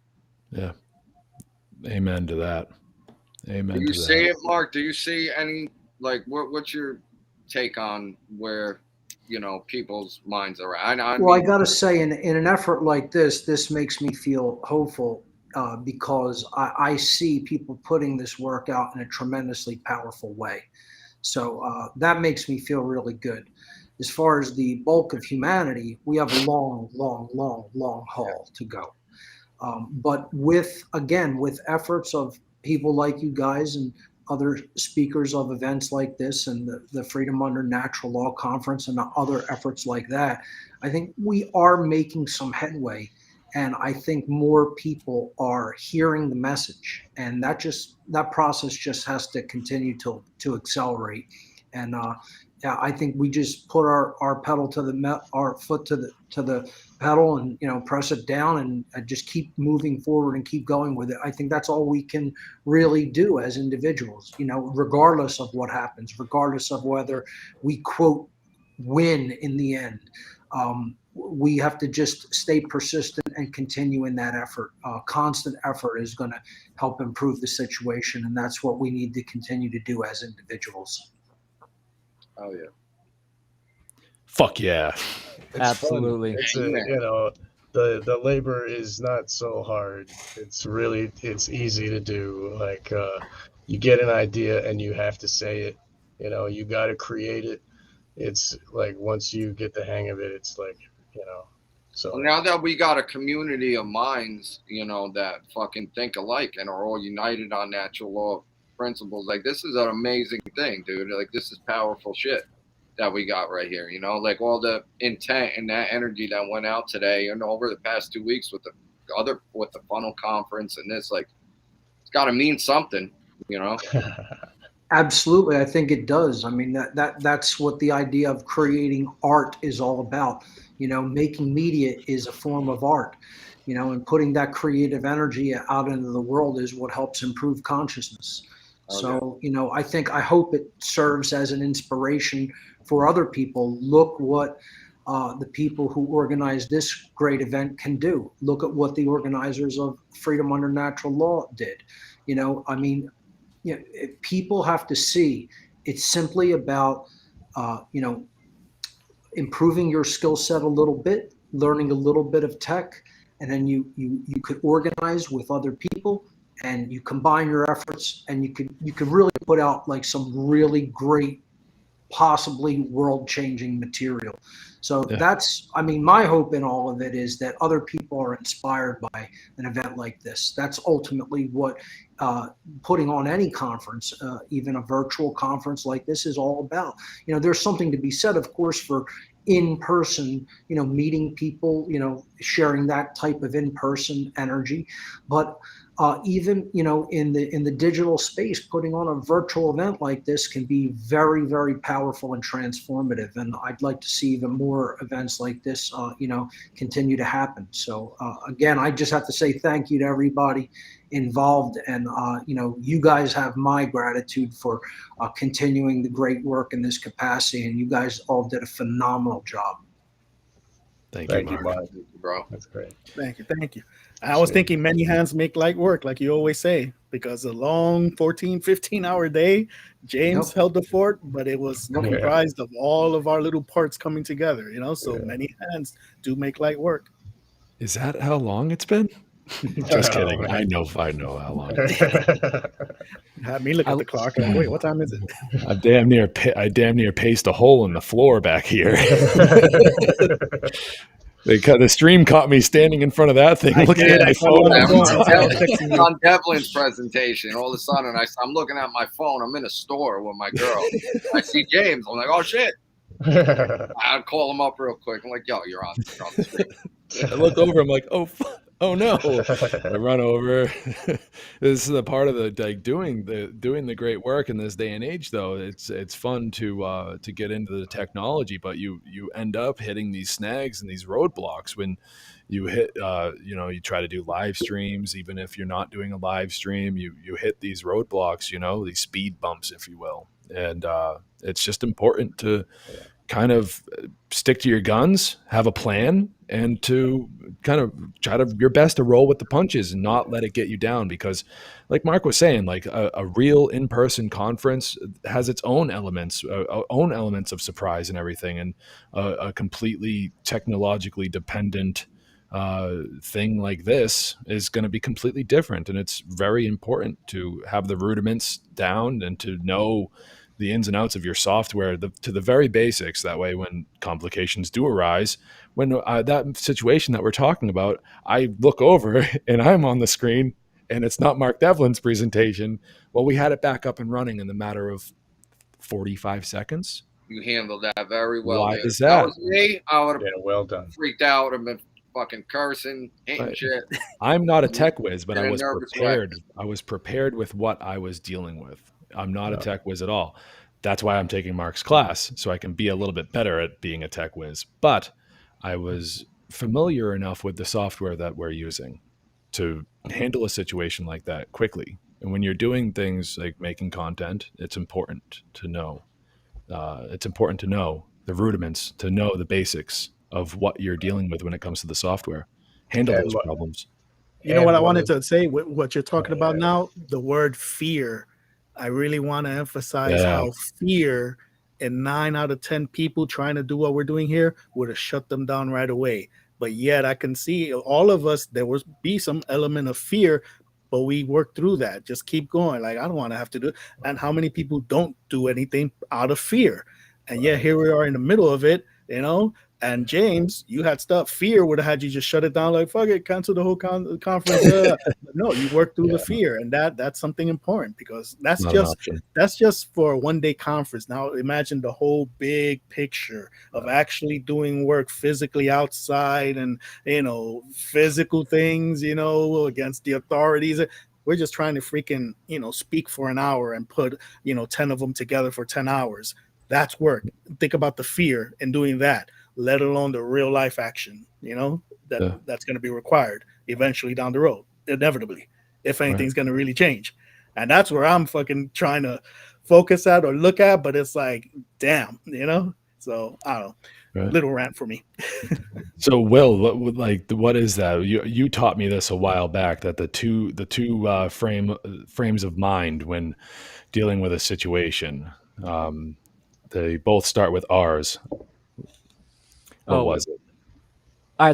C: Yeah. Amen to that. Amen.
D: Do you see it, Mark? Do you see any, like, what's your take on where, you know, people's minds are at?
G: I got to say, in an effort like this makes me feel hopeful because I see people putting this work out in a tremendously powerful way. So that makes me feel really good. As far as the bulk of humanity, we have a long haul to go. But with efforts of people like you guys and other speakers of events like this, and the Freedom Under Natural Law Conference and other efforts like that, I think we are making some headway, and I think more people are hearing the message, and that process just has to continue to accelerate. And I think we just put our foot to the pedal, and, you know, press it down and just keep moving forward and keep going with it. I think that's all we can really do as individuals, you know, regardless of what happens, regardless of whether we quote win in the end. We have to just stay persistent and continue in that effort. Constant effort is going to help improve the situation, and that's what we need to continue to do as individuals.
D: Oh yeah.
C: Fuck yeah.
E: It's
F: Absolutely.
E: Fun. It's the labor is not so hard. It's easy to do. Like you get an idea and you have to say it. You got to create it. It's like once you get the hang of it, it's like, so
D: well, now that we got a community of minds, that fucking think alike and are all united on natural law principles, like this is an amazing thing, dude. Like this is powerful shit that we got right here, like all the intent and that energy that went out today and over the past 2 weeks with the funnel conference and this, like it's got to mean something,
G: Absolutely, I think it does. I mean, that's what the idea of creating art is all about. Making media is a form of art, and putting that creative energy out into the world is what helps improve consciousness. So, I hope it serves as an inspiration for other people. Look what the people who organized this great event can do. Look at what the organizers of Freedom Under Natural Law did. People have to see it's simply about, improving your skill set a little bit, learning a little bit of tech, and then you could organize with other people and you combine your efforts and you could really put out like some really great, possibly world-changing material. So that's, my hope in all of it is that other people are inspired by an event like this. That's ultimately what putting on any conference, even a virtual conference like this, is all about. There's something to be said, of course, for in-person, meeting people, sharing that type of in-person energy. But even, in the digital space, putting on a virtual event like this can be very, very powerful and transformative. And I'd like to see even more events like this, continue to happen. So again, I just have to say thank you to everybody involved. And, you guys have my gratitude for continuing the great work in this capacity. And you guys all did a phenomenal job.
C: Thank you, Mark.
D: Thank you, bro.
E: That's great.
H: Thank you. I was thinking many hands make light work, like you always say, because a long 14, 15-hour day, James held the fort, but it was comprised of all of our little parts coming together, so many hands do make light work.
C: Is that how long it's been? Just kidding. I know how long.
H: Had me look at the clock and wait, what time is it?
C: I damn near paced a hole in the floor back here. The stream caught me standing in front of that thing, looking at my phone.
D: On Devlin's presentation, all of a sudden I'm looking at my phone. I'm in a store with my girl. I see James. I'm like, oh shit. I'd call him up real quick. I'm like, yo, you're on the screen.
C: I look over. I'm like, oh no. I run over. This is a part of the doing the great work in this day and age, though. It's fun to get into the technology, but you end up hitting these snags and these roadblocks when you hit you try to do live streams. Even if you're not doing a live stream, you hit these roadblocks, these speed bumps, if you will. And it's just important to kind of stick to your guns, have a plan, and to kind of try to your best to roll with the punches and not let it get you down. Because like Mark was saying, like a real in-person conference has its own elements of surprise and everything. And a completely technologically dependent thing like this is going to be completely different. And it's very important to have the rudiments down and to know the ins and outs of your software to the very basics. That way, when complications do arise, when that situation that we're talking about, I look over and I'm on the screen and it's not Mark Devlin's presentation. Well, we had it back up and running in the matter of 45 seconds.
D: You handled that very well.
C: Why
D: man.
C: is that?
D: That was me. I would have
E: well done.
D: Freaked out and been fucking cursing, hating shit.
C: I'm not a tech whiz, but I was prepared. I was prepared with what I was dealing with. I'm not a tech whiz at all. That's why I'm taking Mark's class, so I can be a little bit better at being a tech whiz. But I was familiar enough with the software that we're using to handle a situation like that quickly. And when you're doing things like making content, it's important to know. It's important to know the rudiments, to know the basics of what you're dealing with when it comes to the software. handle those problems.
H: You know what I wanted to say? What you're talking about now, the word fear. I really want to emphasize how fear and 9 out of 10 people trying to do what we're doing here would have shut them down right away. But yet I can see all of us, there will be some element of fear, but we work through that. Just keep going. Like, I don't want to have to do it. And how many people don't do anything out of fear? And yet here we are in the middle of it, you know. And James, you had stuff. Fear would have had you just shut it down, like fuck it, cancel the whole conference. No, you work through the fear, and that's something important, because that's just for a 1-day conference. Now imagine the whole big picture of actually doing work physically outside, and physical things, against the authorities. We're just trying to freaking speak for an hour and put 10 of them together for 10 hours. That's work. Think about the fear in doing that, let alone the real life action, that's going to be required eventually down the road, inevitably, if anything's going to really change. And that's where I'm fucking trying to focus at or look at, but it's like, damn, so I don't know, little rant for me.
C: So Will, what is that? You taught me this a while back, that the two frames of mind when dealing with a situation, they both start with R's. What was it?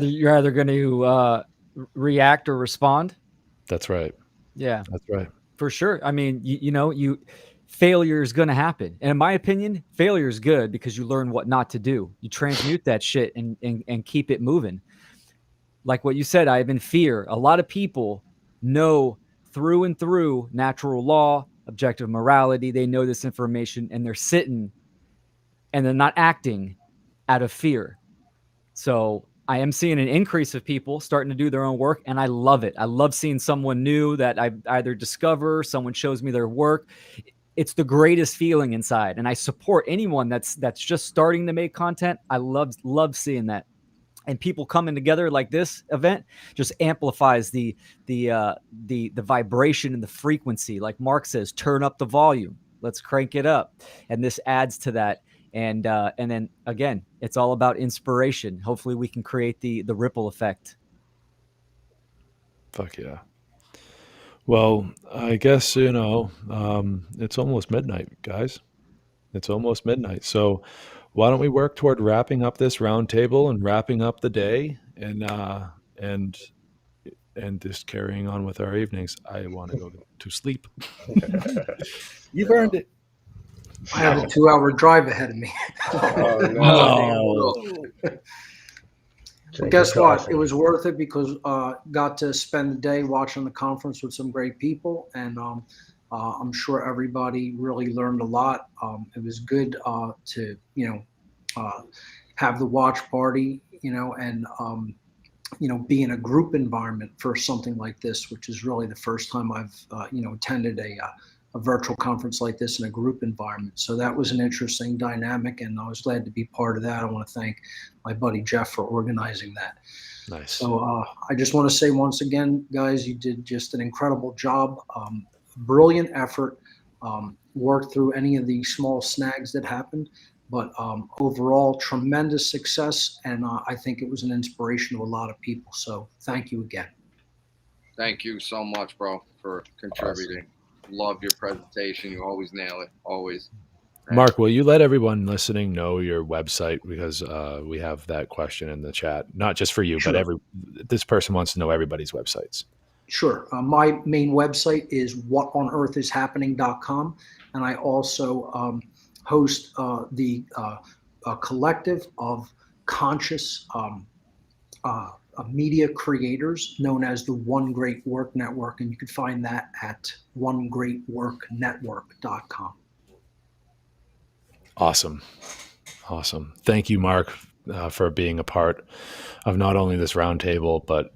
F: You're either going to react or respond.
C: That's right.
F: Yeah,
C: that's right.
F: For sure. I mean, failure is going to happen. And in my opinion, failure is good, because you learn what not to do. You transmute that shit and keep it moving. Like what you said, I have in fear. A lot of people know through and through natural law, objective morality. They know this information, and they're sitting and they're not acting out of fear. So I am seeing an increase of people starting to do their own work, and I love it. I love seeing someone new that I either discover, someone shows me their work. It's the greatest feeling inside, and I support anyone that's just starting to make content. I love seeing that. And people coming together like this event just amplifies the vibration and the frequency. Like Mark says, turn up the volume. Let's crank it up. And this adds to that. And then again, it's all about inspiration. Hopefully we can create the ripple effect.
C: Fuck yeah. Well, I guess, it's almost midnight, guys. It's almost midnight. So why don't we work toward wrapping up this roundtable and wrapping up the day, and just carrying on with our evenings. I want to go to sleep.
H: You've earned it.
G: I have a 2-hour drive ahead of me. But guess what? It was worth it, because got to spend the day watching the conference with some great people, and I'm sure everybody really learned a lot. It was good to have the watch party, and be in a group environment for something like this, which is really the first time I've attended a virtual conference like this in a group environment. So that was an interesting dynamic, and I was glad to be part of that. I want to thank my buddy Jeff for organizing that.
C: Nice.
G: So I just want to say once again, guys, you did just an incredible job. Brilliant effort. Worked through any of the small snags that happened, but overall tremendous success, and I think it was an inspiration to a lot of people. So thank you again.
D: Thank you so much, bro, for contributing. Awesome. Love your presentation. You always nail it. Always.
C: Mark, will you let everyone listening know your website, because we have that question in the chat, not just for you,
G: Sure.
C: but this person wants to know everybody's websites.
G: Sure. My main website is whatonearthishappening.com, and I also host the collective of conscious media creators known as the One Great Work Network, and you can find that at onegreatworknetwork.com.
C: Awesome. Thank you, Mark, for being a part of not only this roundtable, but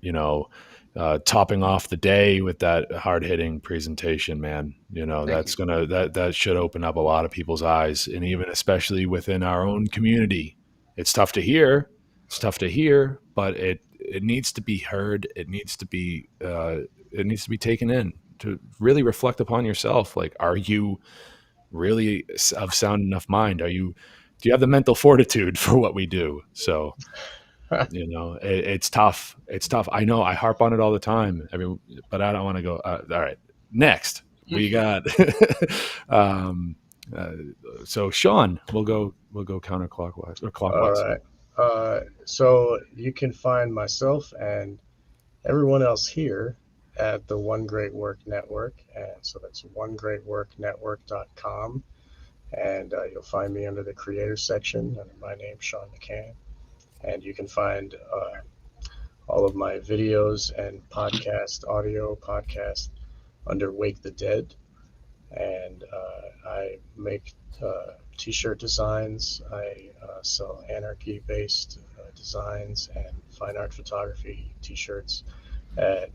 C: topping off the day with that hard-hitting presentation, man. That should open up a lot of people's eyes, and even especially within our own community. It's tough to hear, but it needs to be heard. It needs to be taken in, to really reflect upon yourself. Like, are you really of sound enough mind? Do you have the mental fortitude for what we do? So You know, it's tough. It's tough. I know. I harp on it all the time. I mean, but I don't want to go. All right. Next, we got. So Sean, we'll go counterclockwise or clockwise.
E: All right. So you can find myself and everyone else here at the One Great Work Network. And so that's onegreatworknetwork.com. And you'll find me under the creator section under my name, Sean McCann. And you can find all of my videos and audio podcast under Wake the Dead. And I make t-shirt designs. I sell anarchy-based designs and fine art photography t-shirts at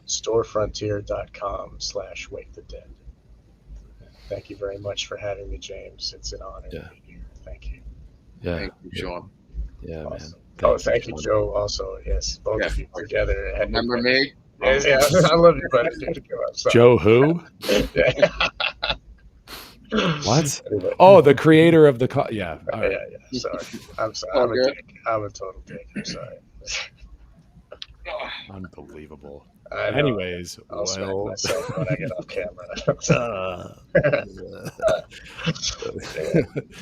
E: storefrontier.com/Wake the Dead. Thank you very much for having me, James. It's an honor to be here. Thank you.
C: Yeah.
D: Thank you, Sean.
C: Yeah,
E: Awesome.
C: man.
E: Thank you, Joe. Also, yes, both of you together.
D: Remember me?
E: Yeah, I love you, buddy.
C: Joe who?
E: Yeah.
C: What?
E: Anyway.
C: Oh, the creator of the yeah. All right.
E: Yeah. Sorry. I'm sorry. I'm a dick. I'm a total dick. I'm sorry.
C: Unbelievable.
E: Anyways, I'll smack myself when I get off camera.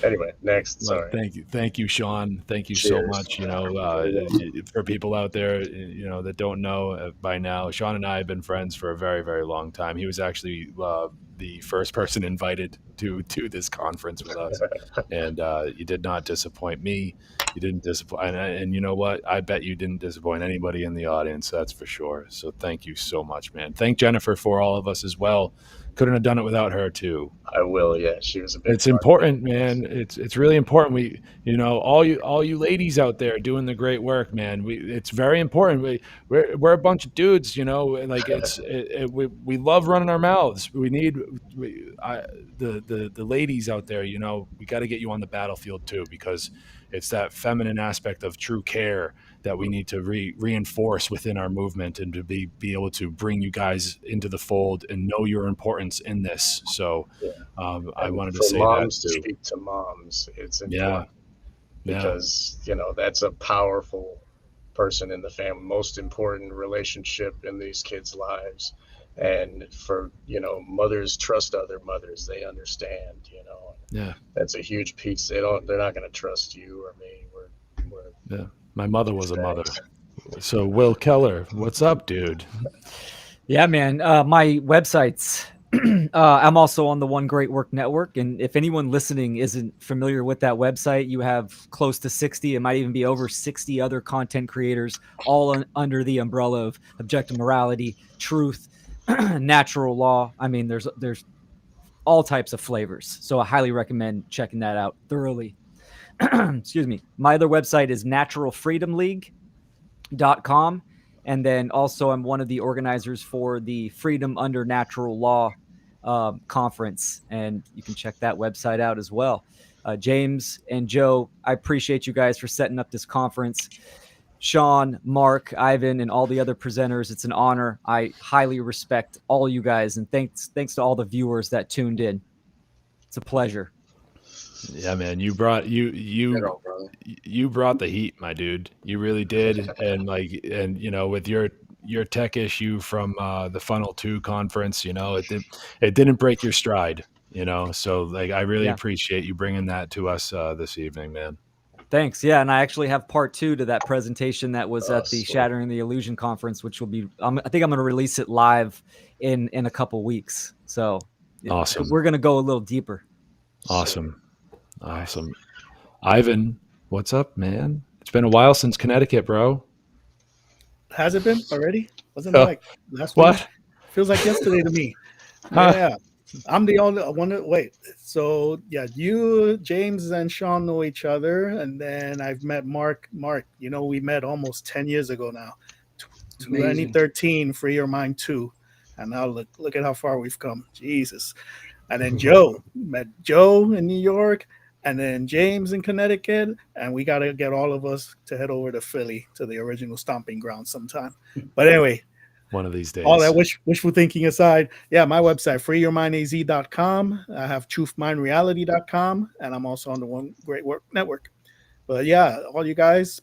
E: Anyway, next. Sorry.
C: Thank you, Sean. Thank you so much. You know, for people out there, you know, that don't know by now, Sean and I have been friends for a very, very long time. He was actually the first person invited to this conference with us, and you did not disappoint me. You didn't disappoint, and you know what? I bet you didn't disappoint anybody in the audience. That's for sure. So thank you so much, man. Thank Jennifer for all of us as well. Couldn't have done it without her too.
E: I will. Yeah, she was a big.
C: It's important, man. It's really important. We, you know, all you ladies out there doing the great work, man. It's very important. We're a bunch of dudes, you know. Like we love running our mouths. We need the ladies out there. You know, we got to get you on the battlefield too, because it's that feminine aspect of true care that we need to reinforce within our movement, and to be able to bring you guys into the fold and know your importance in this. So I wanted to say
E: moms
C: that
E: to
C: too.
E: speak to moms, it's important because you know that's a powerful person in the family, most important relationship in these kids' lives. And for, you know, mothers trust other mothers, they understand, you know.
C: Yeah,
E: that's a huge piece. They're not going to trust you or me.
C: Yeah, my mother was a mother. So Will Keller, what's up, dude?
F: Yeah, man. My websites. I'm also on the One Great Work Network, and if anyone listening isn't familiar with that website, you have close to 60, it might even be over 60 other content creators, all under the umbrella of objective morality, truth, natural law. I mean, there's all types of flavors. So I highly recommend checking that out thoroughly. Excuse me. My other website is naturalfreedomleague.com. And then also I'm one of the organizers for the Freedom Under Natural Law conference. And you can check that website out as well. James and Joe, I appreciate you guys for setting up this conference. Sean, Mark, Ivan, and all the other presenters, it's an honor. I highly respect all you guys, and thanks to all the viewers that tuned in. It's a pleasure.
C: Yeah, man, you brought you brought the heat, my dude. You really did. And you know, with your tech issue from the Funnel 2 conference, you know, it didn't break your stride, you know. So like, I really appreciate you bringing that to us this evening, man.
F: Thanks. Yeah, and I actually have part 2 to that presentation that was at the Shattering the Illusion conference, which will be, I think I'm going to release it live in a couple weeks. So
C: awesome.
F: We're going to go a little deeper.
C: Awesome. Ivan, what's up, man? It's been a while since Connecticut, bro.
H: Has it been already? Wasn't it like last week?
C: What?
H: Feels like yesterday to me. Yeah. I'm the only one. Wait, so yeah, you, James, and Sean know each other, and then I've met Mark. You know, we met almost 10 years ago now. 2013, Free Your Mind 2, and now look at how far we've come. Jesus. And then Joe, met Joe in New York, and then James in Connecticut, and we got to get all of us to head over to Philly, to the original stomping ground sometime. But anyway,
C: one of these days.
H: All that wishful thinking aside, yeah, my website, freeyourmindaz.com. I have truthmindreality.com, and I'm also on the One Great Work Network. But yeah, all you guys,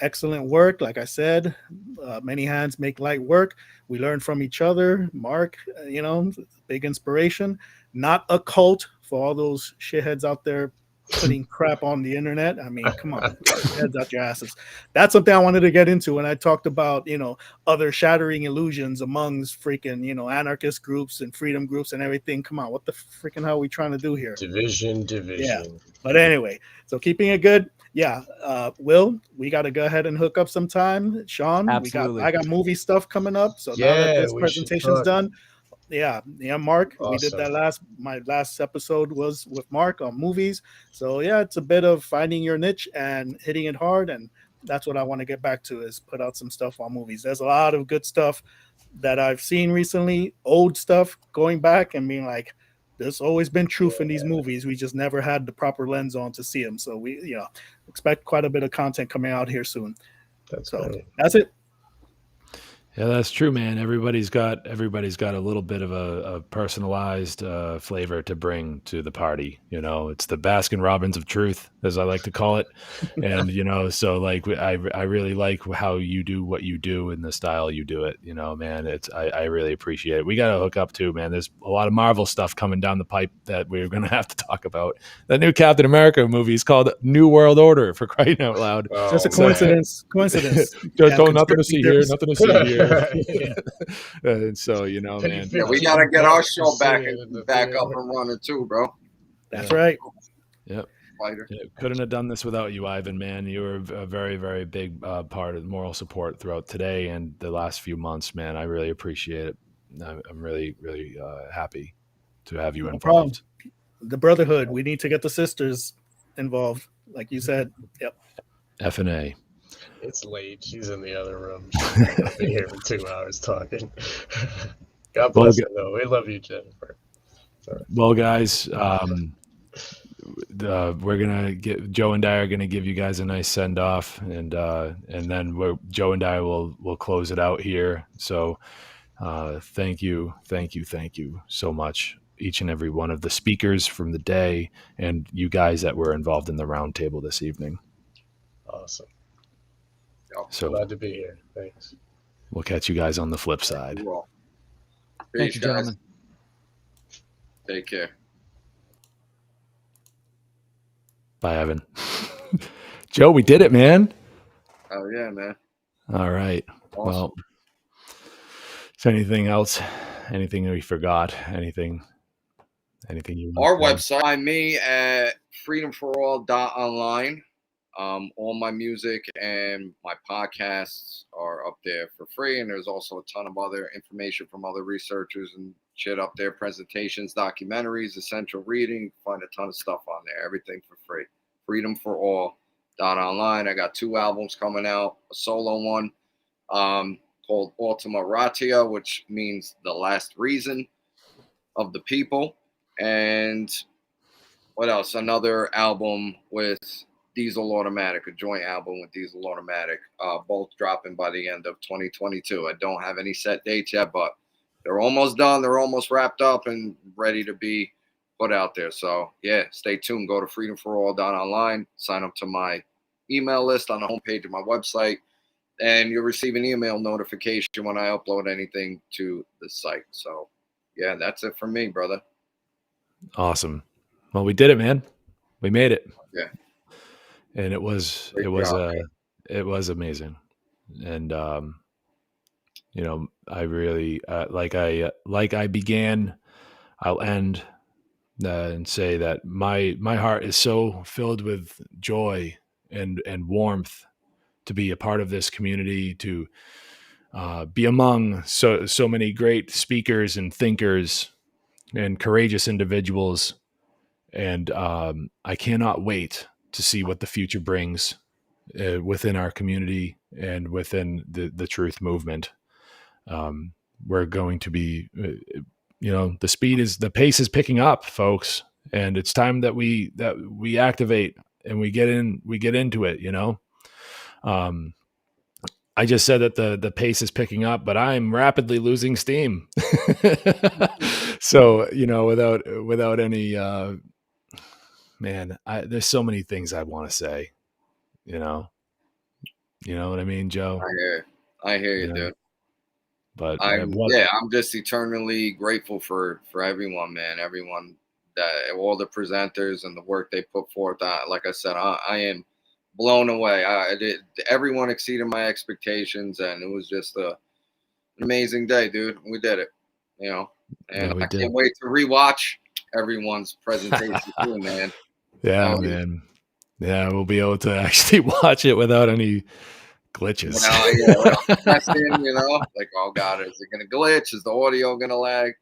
H: excellent work. Like I said, many hands make light work. We learn from each other. Mark, big inspiration. Not a cult for all those shitheads out there putting crap on the internet. I mean, come on, heads out your asses. That's something I wanted to get into when I talked about, other shattering illusions amongst freaking, anarchist groups and freedom groups and everything. Come on, what the freaking hell are we trying to do here?
I: Division.
H: Yeah. But anyway, so keeping it good. Yeah. Will, we got to go ahead and hook up sometime. Sean,
F: Absolutely.
H: I got movie stuff coming up. So now that this presentation's done, yeah, Mark. Awesome. We did that my last episode was with Mark on movies. So yeah, it's a bit of finding your niche and hitting it hard, and that's what I want to get back to, is put out some stuff on movies. There's a lot of good stuff that I've seen recently, old stuff, going back and being like, there's always been truth in these movies. We just never had the proper lens on to see them. So we expect quite a bit of content coming out here soon. That's it.
C: Yeah, that's true, man. Everybody's got a little bit of a personalized flavor to bring to the party. It's the Baskin Robbins of truth, as I like to call it. And so like I really like how you do what you do and the style you do it. Man, I really appreciate it. We got to hook up too, man. There's a lot of Marvel stuff coming down the pipe that we're going to have to talk about. That new Captain America movie is called New World Order, for crying out loud.
H: Oh, just a coincidence.
C: Don't nothing to see here. Nothing to see here. And so man,
D: we gotta get our show back up and running too, bro.
H: That's right.
C: Yep. Couldn't have done this without you, Ivan, man. You were a very, very big part of moral support throughout today and the last few months, man. I really appreciate it. I'm really, really happy to have you involved.
H: The brotherhood. We need to get the sisters involved, like you said. Yep.
C: F&A.
I: It's late. She's in the other room. I've been here for 2 hours talking. God bless her, though. We love you, Jennifer. Sorry.
C: Well, guys, we're gonna Joe and I are gonna give you guys a nice send off, and then Joe and I will close it out here. So, thank you so much, each and every one of the speakers from the day, and you guys that were involved in the roundtable this evening.
I: Awesome.
C: So
I: glad to be here. Thanks.
C: We'll catch you guys on the flip side.
F: Thank you, gentlemen.
D: Take care.
C: Bye, Evan. Joe, we did it, man.
D: Oh yeah, man.
C: All right. Awesome. Well, is there anything else? Anything we forgot? Anything you want?
D: Our website, find me at freedomforall.online. All my music and my podcasts are up there for free, and there's also a ton of other information from other researchers and shit up there, presentations, documentaries, essential reading. You can find a ton of stuff on there, everything for free. freedomforall.online. I got 2 albums coming out, a solo one called Ultima Ratio, which means the last reason of the people, and what else? Another album with Diesel Automatic, a joint album with Diesel Automatic, both dropping by the end of 2022. I don't have any set dates yet, but they're almost done. They're almost wrapped up and ready to be put out there. So yeah, stay tuned. Go to freedomforall.online, sign up to my email list on the homepage of my website, and you'll receive an email notification when I upload anything to the site. So yeah, that's it for me, brother.
C: Awesome. Well, we did it, man. We made it.
D: Yeah.
C: And it was amazing. And I really like I began, I'll end and say that my heart is so filled with joy and warmth to be a part of this community, to be among so many great speakers and thinkers and courageous individuals. And I cannot wait to see what the future brings within our community and within the truth movement. We're going to be, the pace is picking up, folks, and it's time that we activate and we get into it. I just said that the pace is picking up, but I'm rapidly losing steam. So, without any, man, there's so many things I want to say, You know what I mean, Joe?
D: I hear you, dude.
C: But
D: I'm just eternally grateful for everyone, man. Everyone, that all the presenters and the work they put forth. Like I said, I am blown away. Everyone exceeded my expectations, and it was just an amazing day, dude. We did it, you know. And I can't wait to rewatch everyone's presentation too, man.
C: Yeah, man. Yeah, we'll be able to actually watch it without any glitches.
D: You know, like, oh God, is it gonna glitch? Is the audio gonna lag?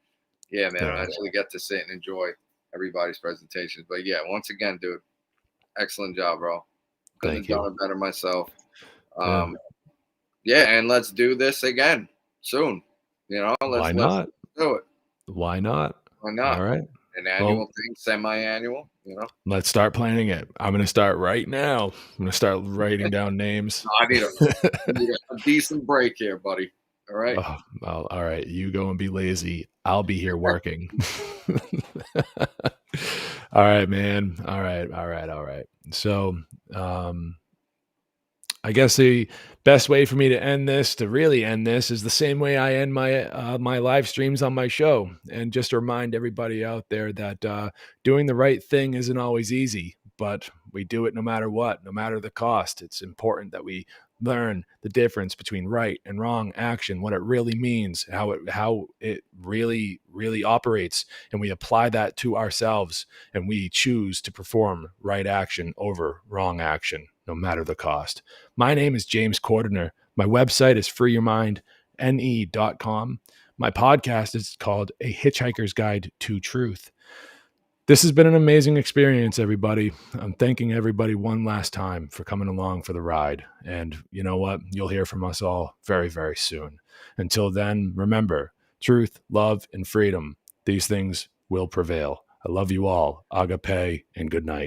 D: Yeah, man. I actually get to sit and enjoy everybody's presentations. But yeah, once again, dude, excellent job, bro. Couldn't have done it better myself. Yeah, and let's do this again soon. You know, let's do it.
C: Why not?
D: Why not?
C: All right.
D: An annual thing, semi-annual, you know.
C: Let's start planning it. I'm going to start right now. I'm going to start writing down names.
D: I need a decent break here, buddy. All right.
C: Oh, well, all right. You go and be lazy. I'll be here working. All right, man. All right. So, I guess the best way for me to really end this, is the same way I end my my live streams on my show, and just to remind everybody out there that doing the right thing isn't always easy, but we do it no matter what, no matter the cost. It's important that we learn the difference between right and wrong action, what it really means, how it really operates, and we apply that to ourselves, and we choose to perform right action over wrong action, no matter the cost. My name is James Cordiner. My website is freeyourmindne.com. My podcast is called A Hitchhiker's Guide to Truth. This has been an amazing experience, everybody. I'm thanking everybody one last time for coming along for the ride. And you know what? You'll hear from us all very, very soon. Until then, remember, truth, love, and freedom. These things will prevail. I love you all. AGAPE, and good night.